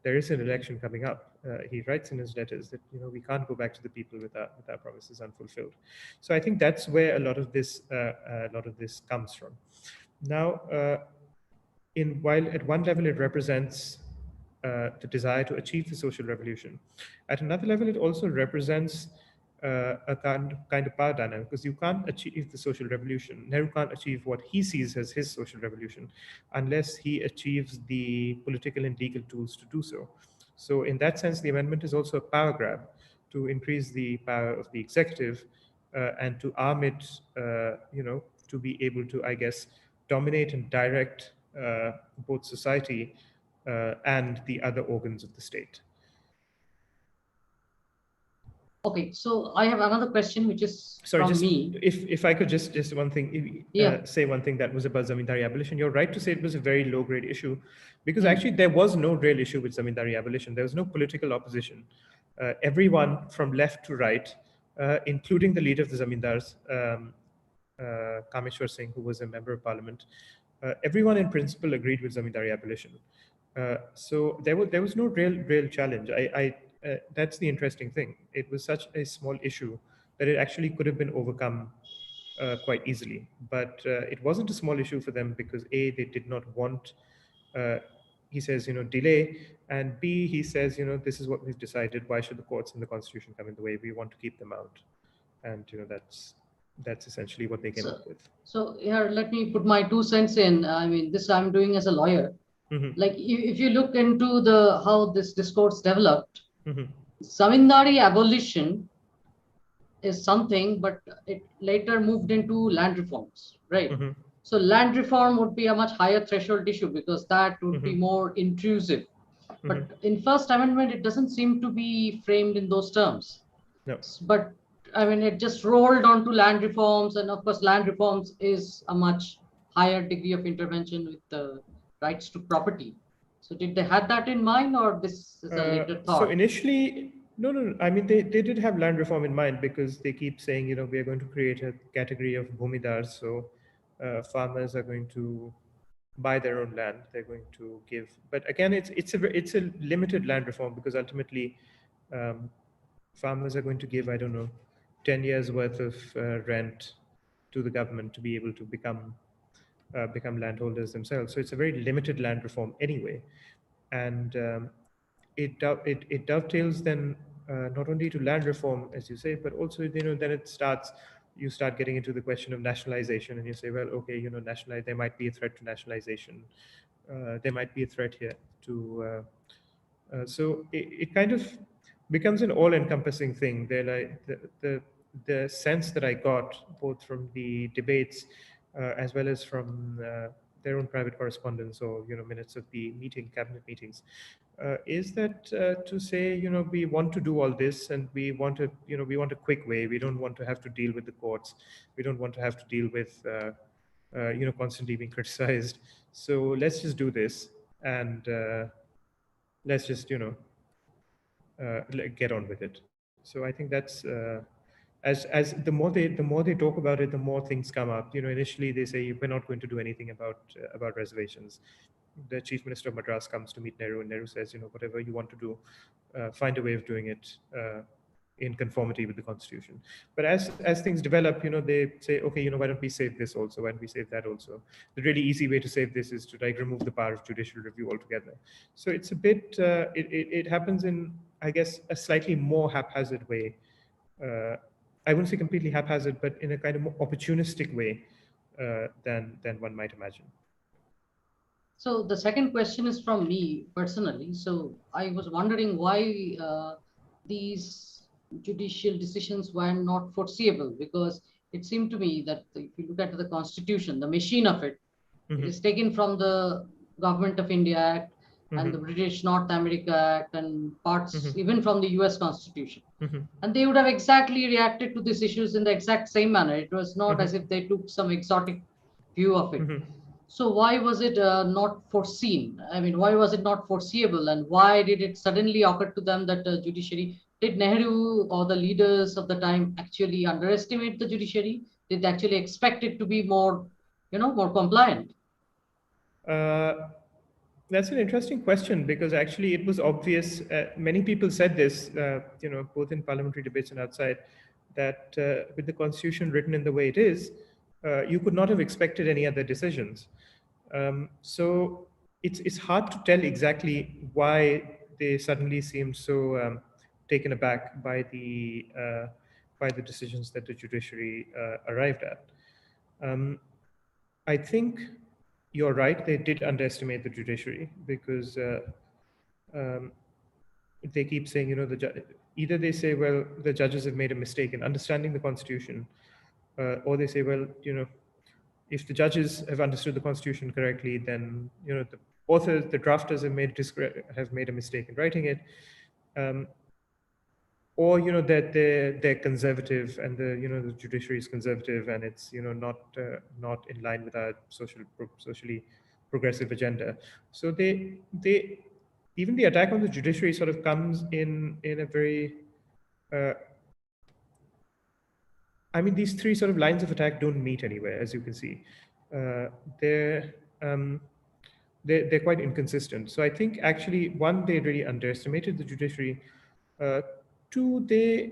There is an election coming up. He writes in his letters that we can't go back to the people with our promises unfulfilled. So I think that's where a lot of this comes from. Now, while at one level it represents the desire to achieve the social revolution, at another level it also represents a kind of power dynamic, because you can't achieve the social revolution. Nehru can't achieve what he sees as his social revolution unless he achieves the political and legal tools to do so. So in that sense, the amendment is also a power grab to increase the power of the executive and to arm it, to be able to, I guess, dominate and direct both society and the other organs of the state. Okay, so I have another question, which is from me. If I could just one thing, say one thing that was about Zamindari abolition. You're right to say it was a very low-grade issue, because actually there was no real issue with Zamindari abolition. There was no political opposition. Everyone from left to right, including the leader of the Zamindars, Kameshwar Singh, who was a member of parliament, everyone in principle agreed with Zamindari abolition. So there was no real challenge. That's the interesting thing. It was such a small issue that it actually could have been overcome quite easily. But it wasn't a small issue for them because A, they did not want, he says, delay, and B, he says, this is what we've decided. Why should the courts and the constitution come in the way? We want to keep them out. And that's essentially what they came up with. So here, let me put my 2 cents in. I mean, this I'm doing as a lawyer. Like if you look into how this discourse developed, Zamindari abolition is something, but it later moved into land reforms, right? So land reform would be a much higher threshold issue because that would be more intrusive. But in First Amendment, it doesn't seem to be framed in those terms. No. But I mean, it just rolled onto land reforms, and of course, land reforms is a much higher degree of intervention with the rights to property. So did they have that in mind, or this is a later thought? So initially, no. I mean, they did have land reform in mind, because they keep saying, we are going to create a category of bhumidars. So farmers are going to buy their own land. They're going to give. But again, it's a limited land reform, because ultimately farmers are going to give, I don't know, 10 years worth of rent to the government to be able to become landholders themselves. So it's a very limited land reform anyway, and it dovetails then not only to land reform, as you say, but also then you start getting into the question of nationalization, and you say, well, okay, there might be a threat to nationalization, there might be a threat here to. So it kind of becomes an all-encompassing thing. They're like the sense that I got both from the debates as well as from their own private correspondence or minutes of the cabinet meetings, is that to say we want to do all this, and we want a quick way. We don't want to have to deal with the courts. We don't want to have to deal with constantly being criticized. So let's just do this, and let's just get on with it. So I think that's as the more they talk about it, the more things come up. Initially they say we're not going to do anything about reservations. The chief minister of Madras comes to meet Nehru, and Nehru says, whatever you want to do, find a way of doing it in conformity with the constitution. But as things develop, they say, okay, why don't we save this also? Why don't we save that also? The really easy way to save this is to remove the power of judicial review altogether. So it's a bit, it happens in, I guess, a slightly more haphazard way. I wouldn't say completely haphazard, but in a kind of more opportunistic way than one might imagine. So the second question is from me personally. So I was wondering why these judicial decisions were not foreseeable, because it seemed to me that if you look at the constitution, the machine of it, it is taken from the Government of India Act. and the British North America Act and parts even from the US Constitution. And they would have exactly reacted to these issues in the exact same manner. It was not as if they took some exotic view of it. So why was it not foreseen? I mean, why was it not foreseeable? And why did it suddenly occur to them that the judiciary, did Nehru or the leaders of the time actually underestimate the judiciary? Did they actually expect it to be more, more compliant? That's an interesting question, because actually it was obvious. Many people said this, both in parliamentary debates and outside, that with the constitution written in the way it is, you could not have expected any other decisions. So it's hard to tell exactly why they suddenly seemed so taken aback by the decisions that the judiciary arrived at. I think you're right, they did underestimate the judiciary, because they keep saying, either they say, well, the judges have made a mistake in understanding the constitution, or they say, well, if the judges have understood the constitution correctly, then the authors, the drafters have made a mistake in writing it, or that they're conservative, and the judiciary is conservative, and it's not in line with our socially progressive agenda. So they even the attack on the judiciary sort of comes in a very I mean, these three sort of lines of attack don't meet anywhere, as you can see. They're quite inconsistent. So I think actually, one, they really underestimated the judiciary. Two, they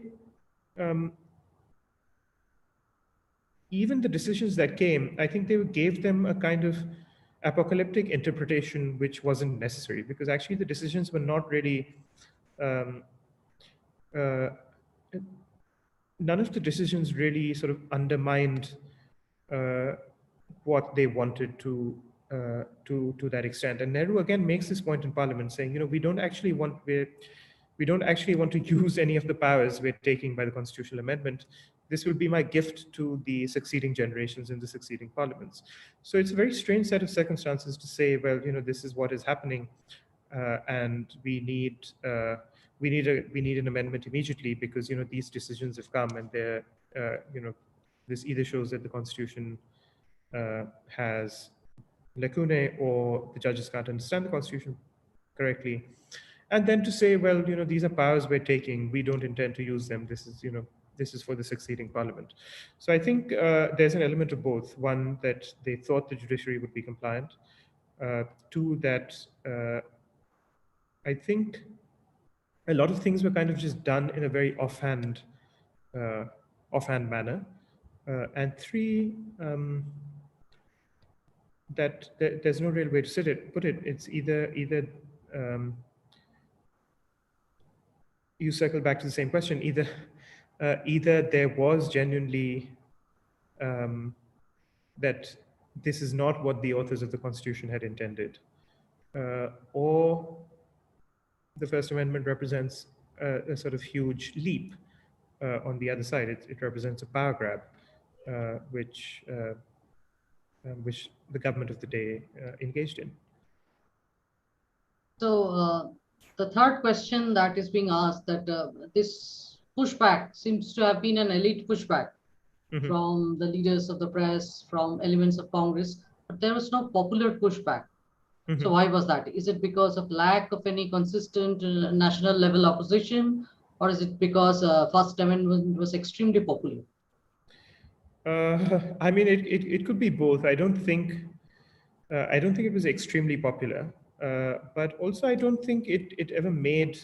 even the decisions that came, I think they gave them a kind of apocalyptic interpretation, which wasn't necessary, because actually the decisions were not really none of the decisions really sort of undermined what they wanted to that extent. And Nehru again makes this point in Parliament, saying, we don't actually want to use any of the powers we're taking by the constitutional amendment. This will be my gift to the succeeding generations in the succeeding parliaments. So it's a very strange set of circumstances to say, well, this is what is happening, and we need an amendment immediately, because these decisions have come, and they're this either shows that the constitution has lacunae, or the judges can't understand the constitution correctly. And then to say, well, these are powers we're taking, we don't intend to use them, this is for the succeeding parliament. So I think there's an element of both. One, that they thought the judiciary would be compliant. Two, that I think a lot of things were kind of just done in a very offhand manner. And three, that there's no real way to put it. It's either you circle back to the same question. Either there was genuinely that this is not what the authors of the Constitution had intended, or the First Amendment represents a sort of huge leap on the other side. It represents a power grab, which the government of the day engaged in. So the third question that is being asked, that this pushback seems to have been an elite pushback from the leaders of the press, from elements of Congress, but there was no popular pushback. So why was that? Is it because of lack of any consistent national level opposition, or is it because First Amendment was extremely popular? I mean, it could be both. I don't think it was extremely popular, but also I don't think it ever made.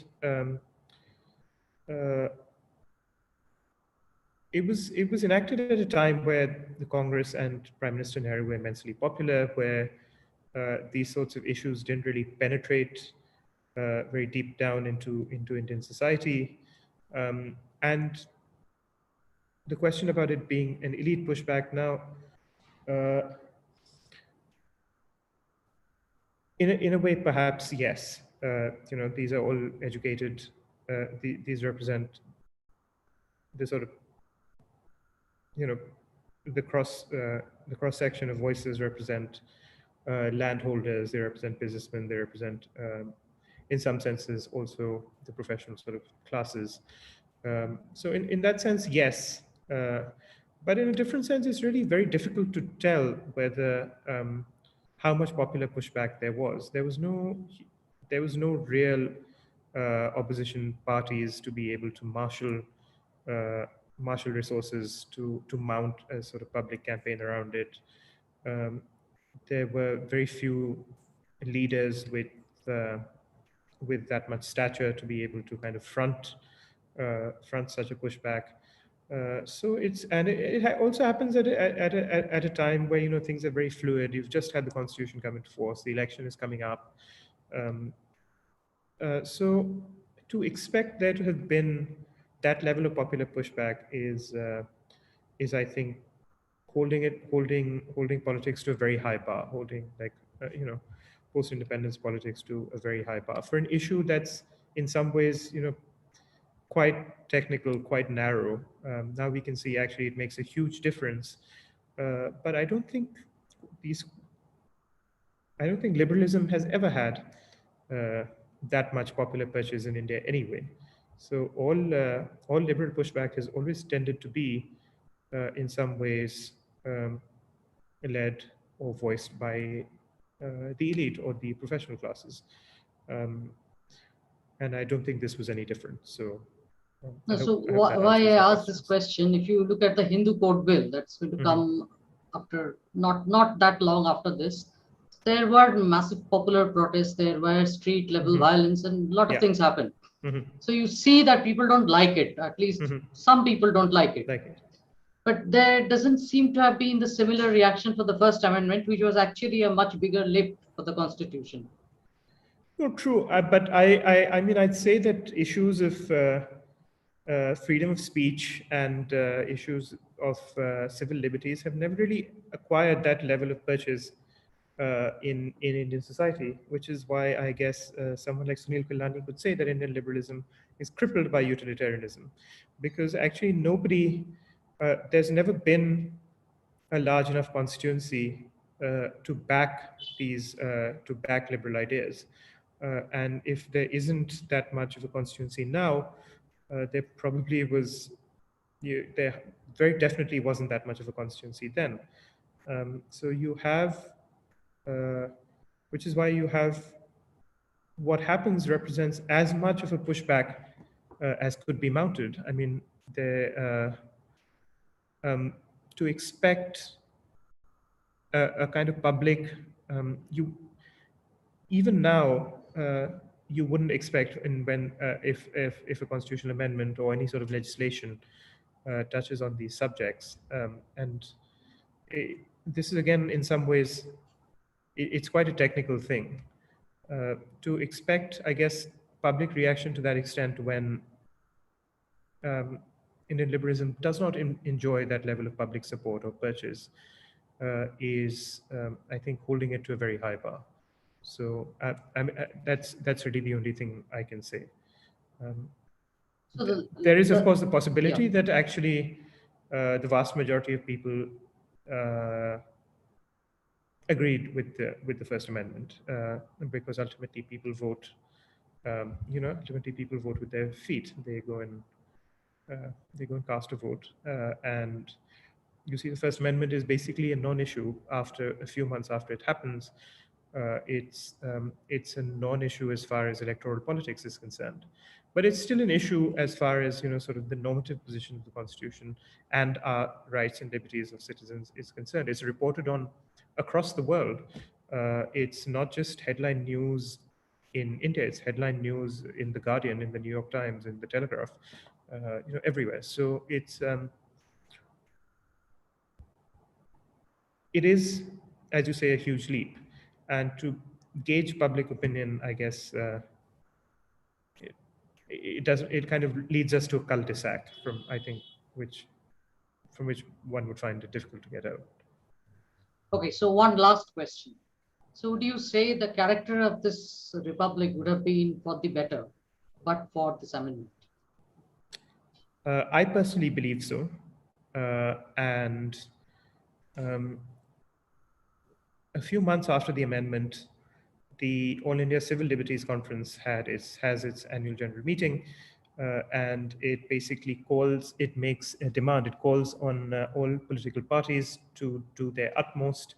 It was enacted at a time where the Congress and Prime Minister Nehru were immensely popular, where these sorts of issues didn't really penetrate very deep down into Indian society, and the question about it being an elite pushback now. In a way, perhaps yes. These are all educated. These represent the sort of, the cross section of voices represent landholders, they represent businessmen, they represent, in some senses, also the professional sort of classes. So in that sense, yes. But in a different sense, it's really very difficult to tell whether how much popular pushback there was. There was no real opposition parties to be able to marshal resources to mount a sort of public campaign around it. There were very few leaders with that much stature to be able to kind of front such a pushback. So it also happens at a time where things are very fluid. You've just had the constitution come into force. The election is coming up. So to expect there to have been that level of popular pushback is I think holding politics to a very high bar, holding post-independence politics to a very high bar for an issue that's in some ways quite technical, quite narrow. Now we can see actually it makes a huge difference, but I don't think liberalism has ever had that much popular purchase in India anyway. So all liberal pushback has always tended to be, in some ways, led or voiced by the elite or the professional classes. And I don't think this was any different. So, No, I so hope that why answers I your asked this questions. question, if you look at the Hindu Code Bill that's going to come after, not that long after this, there were massive popular protests, there were street level violence, and a lot of things happened. So you see that people don't like it, at least some people don't like it. But there doesn't seem to have been the similar reaction for the First Amendment, which was actually a much bigger leap for the Constitution. No, true. But I mean, I'd say that issues of freedom of speech and issues of civil liberties have never really acquired that level of purchase in Indian society, which is why I guess someone like Sunil Pillani could say that Indian liberalism is crippled by utilitarianism, because actually there's never been a large enough constituency to back liberal ideas. And if there isn't that much of a constituency now, there probably was, there very definitely wasn't that much of a constituency then. So you have, which is why you have, what happens represents as much of a pushback as could be mounted. I mean, to expect a kind of public, even now, you wouldn't expect if a constitutional amendment or any sort of legislation touches on these subjects. And this is, again, in some ways, it's quite a technical thing. To expect, I guess, public reaction to that extent when Indian liberalism does not enjoy that level of public support or purchase is, I think, holding it to a very high bar. So that's really the only thing I can say. So there is, of course, the possibility that actually the vast majority of people agreed with the First Amendment, because ultimately people vote. Ultimately people vote with their feet. They go and cast a vote, and you see, the First Amendment is basically a non-issue after a few months after it happens. It's a non-issue as far as electoral politics is concerned, but it's still an issue as far as sort of the normative position of the Constitution and our rights and liberties of citizens is concerned. It's reported on across the world. It's not just headline news in India; it's headline news in the Guardian, in the New York Times, in the Telegraph, everywhere. So it is, as you say, a huge leap. And to gauge public opinion, I guess, it kind of leads us to a cul-de-sac from which one would find it difficult to get out. Okay, so one last question. So would you say the character of this republic would have been for the better, but for this amendment? I personally believe so. And a few months after the amendment, the All India Civil Liberties Conference has its annual general meeting, and it basically makes a demand, it calls on all political parties to do their utmost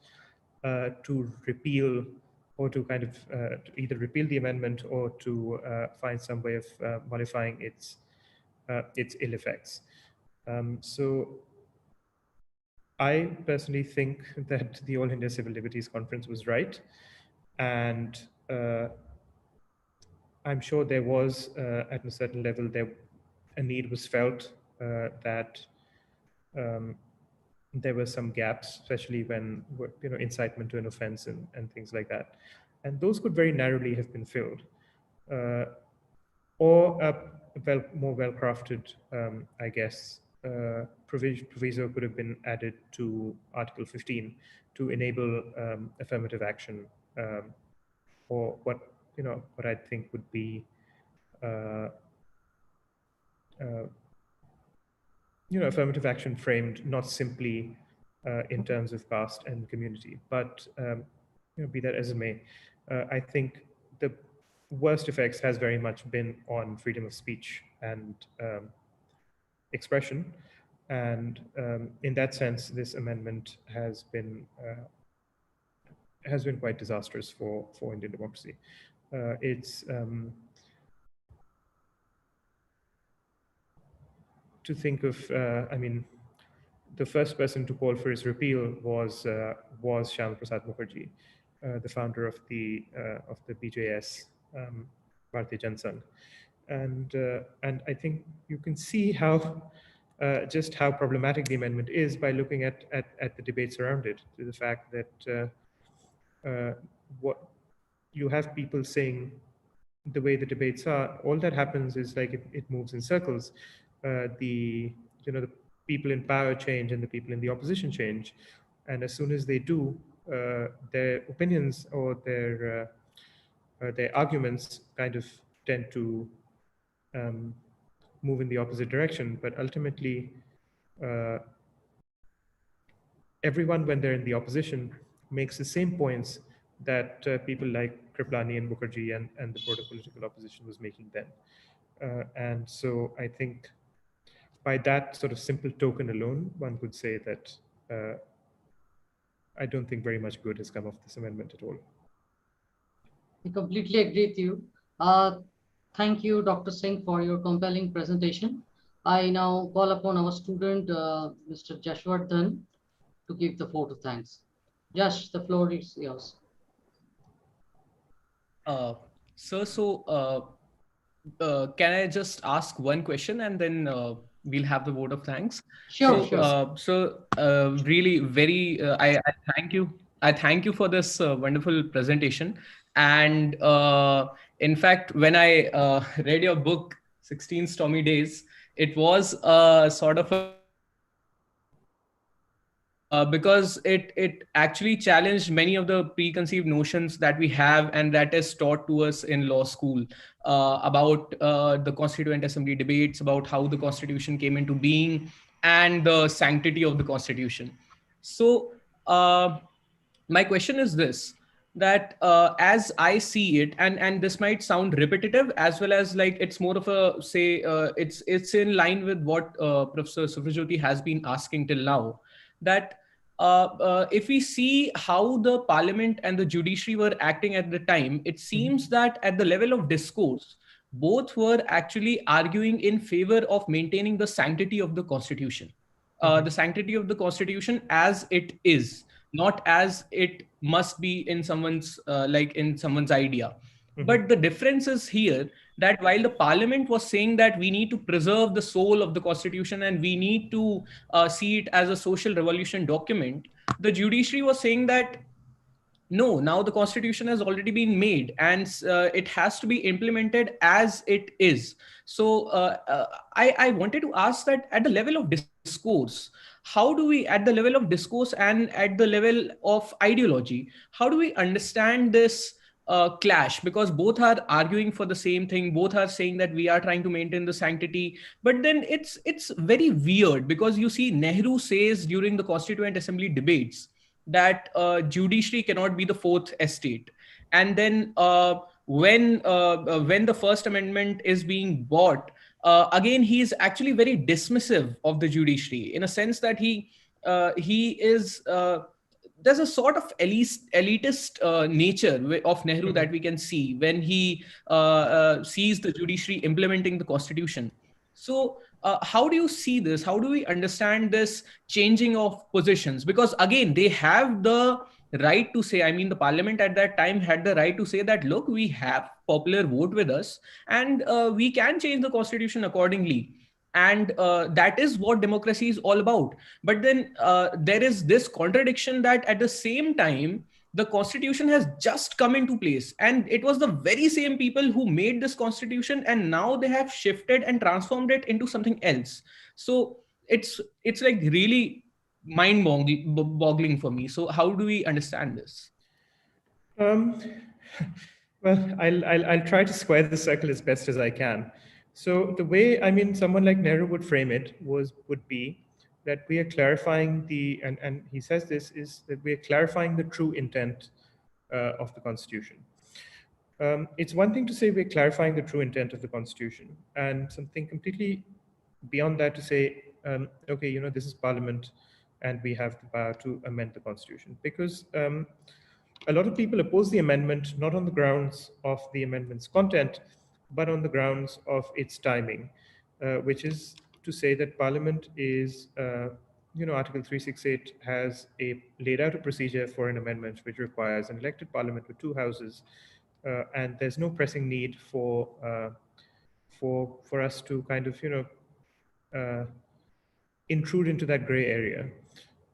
to repeal, or to kind of to either repeal the amendment or to find some way of modifying its ill effects. So I personally think that the All India Civil Liberties Conference was right, and I'm sure there was, at a certain level, a need was felt that there were some gaps, especially when, incitement to an offense and things like that, and those could very narrowly have been filled, or a more well-crafted, I guess, proviso could have been added to Article 15 to enable affirmative action, or what I think would be affirmative action framed not simply in terms of caste and community, but be that as it may, I think the worst effects has very much been on freedom of speech and expression, and in that sense, this amendment has been quite disastrous for Indian democracy. It's to think of, I mean, the first person to call for its repeal was Shyama Prasad Mukherjee, the founder of the BJS, Bharatiya Janata Sangh, and I think you can see how just how problematic the amendment is by looking at the debates around it. To the fact that what you have people saying, the way the debates are, all that happens is like it moves in circles. The people in power change and the people in the opposition change, and as soon as they do, their opinions or their arguments kind of tend to move in the opposite direction. But ultimately, everyone, when they're in the opposition, makes the same points that people like Kripalani and Mukherjee and the broader political opposition was making then. And so I think by that sort of simple token alone, one could say that I don't think very much good has come of this amendment at all. I completely agree with you. Thank you, Dr. Singh, for your compelling presentation. I now call upon our student, Mr. Jashwardhan, to give the vote of thanks. Jash, the floor is yours. Sir, so can I just ask one question and then we'll have the vote of thanks? Sure, so, sure. Really very, I thank you. I thank you for this wonderful presentation. And in fact, when I read your book, 16 Stormy Days, it was sort of a because it actually challenged many of the preconceived notions that we have and that is taught to us in law school about the Constituent Assembly debates, about how the Constitution came into being and the sanctity of the Constitution. So my question is this, that as I see it, and this might sound repetitive as well as like it's more of a say, it's in line with what Professor Subrajyoti has been asking till now, that if we see how the parliament and the judiciary were acting at the time, it seems that at the level of discourse, both were actually arguing in favor of maintaining the sanctity of the Constitution, the sanctity of the Constitution as it is, not as it must be in someone's like in someone's idea. But the difference is here that while the parliament was saying that we need to preserve the soul of the Constitution and we need to see it as a social revolution document, the judiciary was saying that no, now the Constitution has already been made and it has to be implemented as it is. So I wanted to ask that at the level of discourse, how do we, at the level of discourse and at the level of ideology, how do we understand this clash? Because both are arguing for the same thing, both are saying that we are trying to maintain the sanctity, but then it's very weird because you see Nehru says during the Constituent Assembly debates that judiciary cannot be the fourth estate. And then when the First Amendment is being bought, again he is actually very dismissive of the judiciary, in a sense that he is there's a sort of elitist nature of Nehru that we can see when he sees the judiciary implementing the constitution. So, how do you see this? How do we understand this changing of positions? Because again, they have the right to say, I mean, the parliament at that time had the right to say that, look, we have popular vote with us, and we can change the constitution accordingly. And that is what democracy is all about. But then there is this contradiction that at the same time, the constitution has just come into place, and it was the very same people who made this constitution, and now they have shifted and transformed it into something else. So it's like really mind boggling for me. So how do we understand this? Um, well, I'll try to square the circle as best as I can. So the way, I mean, someone like Nehru would frame it would be that we are clarifying and he says this, is that we are clarifying the true intent of the Constitution. It's one thing to say we're clarifying the true intent of the Constitution, and something completely beyond that to say, okay, you know, this is Parliament, and we have the power to amend the Constitution. Because a lot of people oppose the amendment not on the grounds of the amendment's content, but on the grounds of its timing, which is to say that Parliament is, you know, Article 368 has laid out a procedure for an amendment which requires an elected Parliament with two houses, and there's no pressing need for us to kind of, you know, intrude into that gray area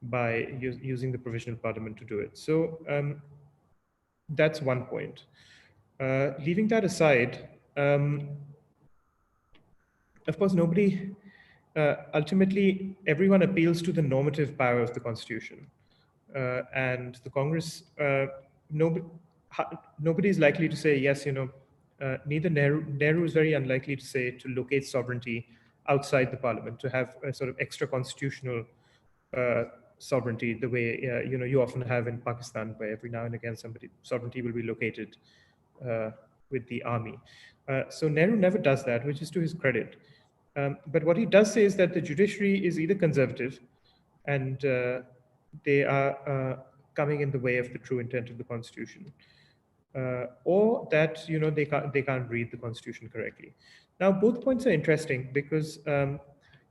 by using the provisional Parliament to do it. So that's one point. Leaving that aside, of course, ultimately, everyone appeals to the normative power of the Constitution. And the Congress, nobody is likely to say, yes, you know, neither Nehru is very unlikely to say to locate sovereignty outside the Parliament, to have a sort of extra constitutional sovereignty, the way you know, you often have in Pakistan, where every now and again sovereignty will be located with the army. So Nehru never does that, which is to his credit. But what he does say is that the judiciary is either conservative, and they are coming in the way of the true intent of the Constitution, or that, you know, they can't read the Constitution correctly. Now, both points are interesting because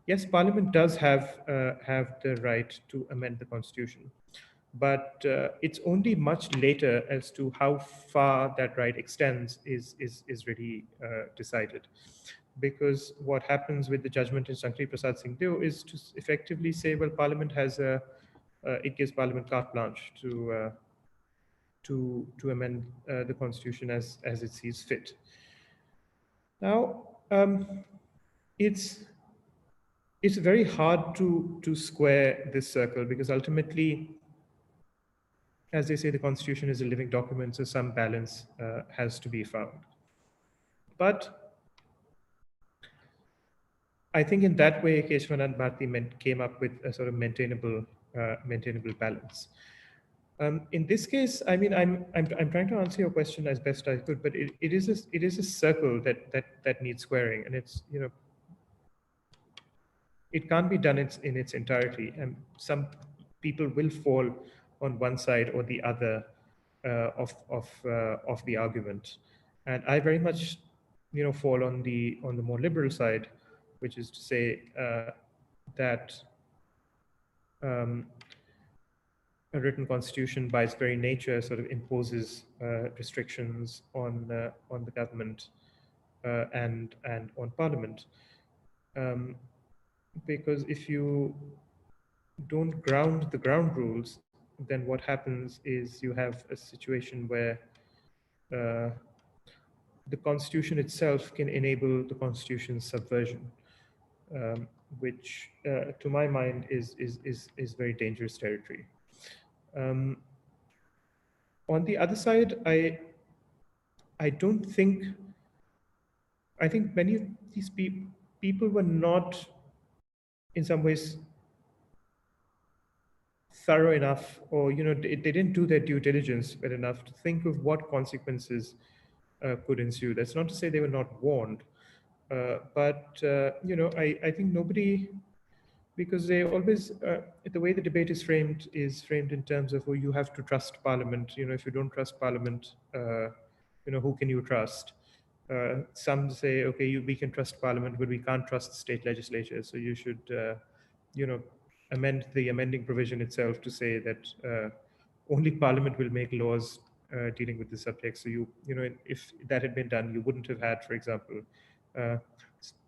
yes, Parliament does have the right to amend the Constitution, but it's only much later as to how far that right extends is really decided. Because what happens with the judgment in Shankari Prasad Singh Deo is to effectively say, well, Parliament has it gives Parliament carte blanche to amend the Constitution as it sees fit. Now, it's very hard to square this circle, because ultimately, as they say, the Constitution is a living document, so some balance has to be found. But I think in that way, Keshwanand Bharti came up with a sort of maintainable balance. In this case, I mean, I'm trying to answer your question as best I could, but it is a circle that needs squaring, and it's, you know, it can't be done in its entirety, and some people will fall on one side or the other of the argument, and I very much, you know, fall on the more liberal side, which is to say that a written constitution, by its very nature, sort of imposes restrictions on the government and on Parliament, because if you don't ground the ground rules, then what happens is you have a situation where the Constitution itself can enable the Constitution's subversion, which, to my mind, is very dangerous territory. On the other side, I think many of these people were not, in some ways, thorough enough, or they didn't do their due diligence well enough to think of what consequences could ensue. That's not to say they were not warned, but I think nobody, because they always the way the debate is framed in terms of, oh, you have to trust Parliament. If you don't trust Parliament, who can you trust? Some say, okay, we can trust Parliament, but we can't trust the state legislature. So you should, amend the amending provision itself to say that only Parliament will make laws dealing with the subject. So if that had been done, you wouldn't have had, for example,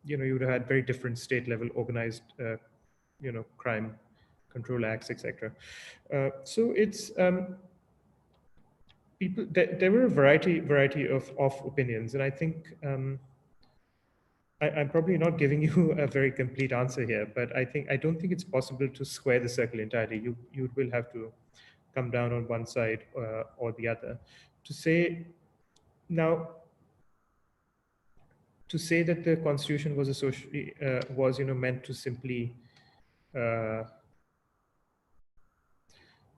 you would have had very different state level organized, crime control acts, etc. So it's people. There were a variety of opinions, and I think I'm probably not giving you a very complete answer here, but I don't think it's possible to square the circle entirely. You will have to come down on one side or the other to say now. To say that the Constitution was meant to simply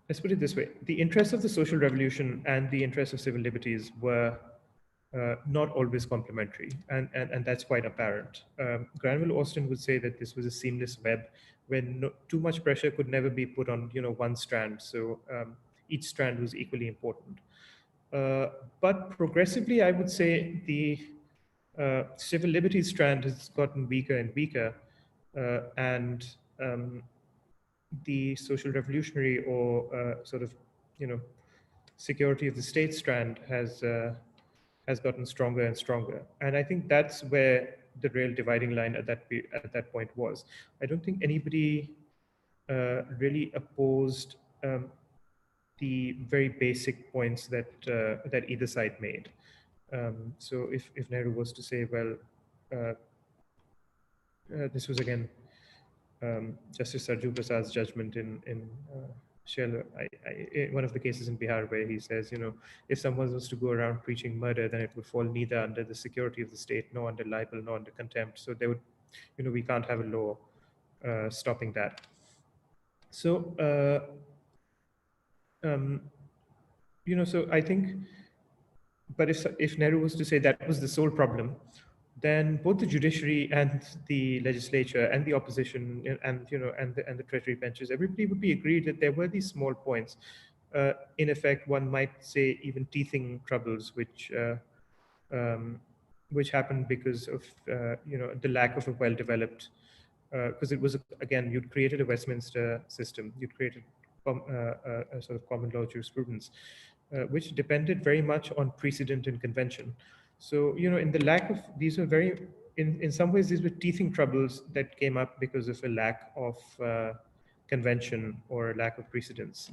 let's put it this way: the interests of the social revolution and the interests of civil liberties were not always complementary, and that's quite apparent. Granville Austin would say that this was a seamless web where too much pressure could never be put on one strand. So each strand was equally important. But progressively, I would say the civil liberties strand has gotten weaker and weaker, and the social revolutionary or security of the state strand has gotten stronger and stronger. And I think that's where the real dividing line at that point was. I don't think anybody really opposed the very basic points that either side made. So if Nehru was to say, well, this was again Justice Sarju Prasad's judgment in Shell, one of the cases in Bihar, where he says, if someone was to go around preaching murder, then it would fall neither under the security of the state, nor under libel, nor under contempt. So they would, we can't have a law stopping that. So, so I think, but if Nehru was to say that was the sole problem, then both the judiciary and the legislature and the opposition and the treasury benches, everybody would be agreed that there were these small points. In effect, one might say even teething troubles, which happened because of the lack of a well-developed. Because it was, again, you'd created a Westminster system, you'd created a sort of common law jurisprudence, which depended very much on precedent and convention. So, in the lack of, these were very, in some ways, these were teething troubles that came up because of a lack of convention or a lack of precedence,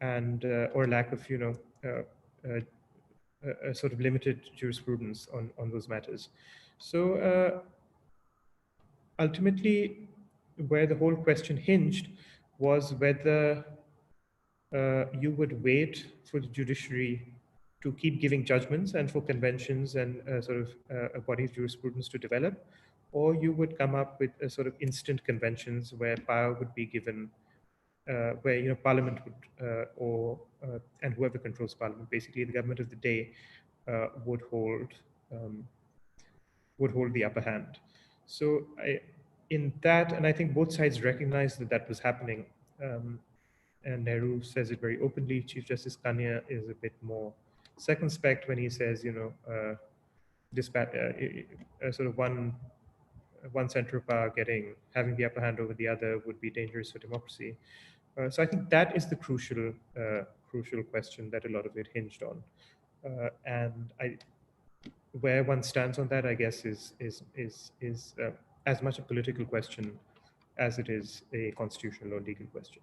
or lack of, a sort of limited jurisprudence on those matters. So ultimately, where the whole question hinged was whether you would wait for the judiciary to keep giving judgments and for conventions and a body of jurisprudence to develop, or you would come up with a sort of instant conventions where power would be given, where Parliament would, and whoever controls Parliament, basically the government of the day, would hold the upper hand. So in that, and I think both sides recognized that was happening. And Nehru says it very openly. Chief Justice Kanya is a bit more circumspect when he says, sort of one center of power having the upper hand over the other would be dangerous for democracy. So I think that is the crucial question that a lot of it hinged on. And where one stands on that, I guess, is as much a political question as it is a constitutional or legal question.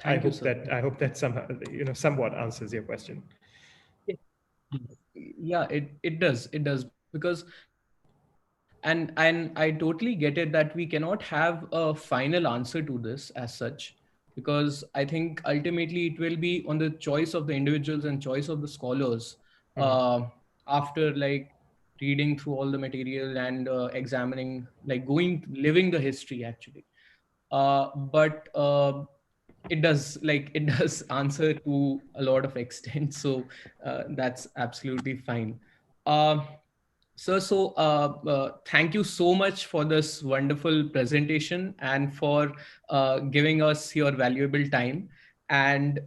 I hope that somehow, somewhat answers your question. Yeah, it does because, and I totally get it that we cannot have a final answer to this as such, because I think ultimately it will be on the choice of the individuals and choice of the scholars after like reading through all the material and examining, like living the history actually. But it does answer to a lot of extent, so that's absolutely fine. Uh, Thank you so much for this wonderful presentation and for giving us your valuable time. And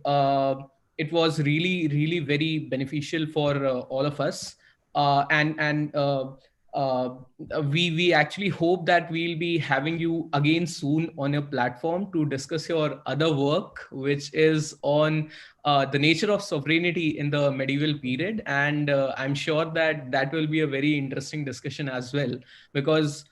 it was really, really very beneficial for all of us. Uh, we actually hope that we'll be having you again soon on your platform to discuss your other work, which is on the nature of sovereignty in the medieval period. And I'm sure that that will be a very interesting discussion as well, because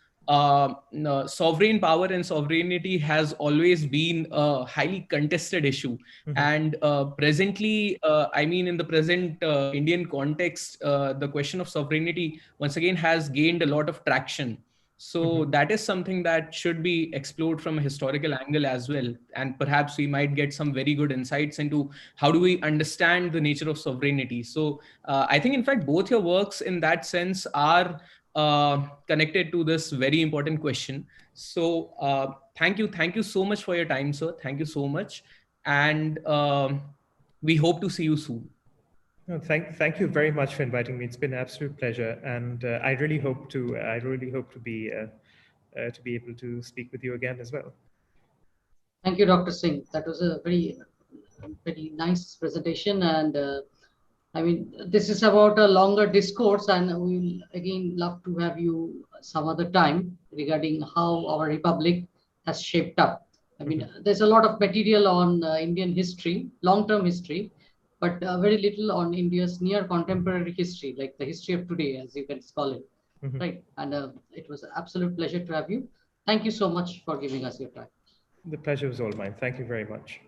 no, sovereign power and sovereignty has always been a highly contested issue. And presently, I mean, in the present Indian context, the question of sovereignty once again has gained a lot of traction. So that is something that should be explored from a historical angle as well. And perhaps we might get some very good insights into how do we understand the nature of sovereignty. So I think, in fact, both your works in that sense are connected to this very important question. So thank you so much for your time, sir. Thank you so much. And we hope to see you soon. No, thank you very much for inviting me. It's been an absolute pleasure, and I really hope to be able to speak with you again as well. Thank you, Dr. Singh. That was a very nice presentation. And I mean, this is about a longer discourse, and we'll again love to have you some other time regarding how our republic has shaped up. I mean, there's a lot of material on Indian history, long-term history, but very little on India's near contemporary history, like the history of today, as you can call it, right? And it was an absolute pleasure to have you. Thank you so much for giving us your time. The pleasure was all mine. Thank you very much.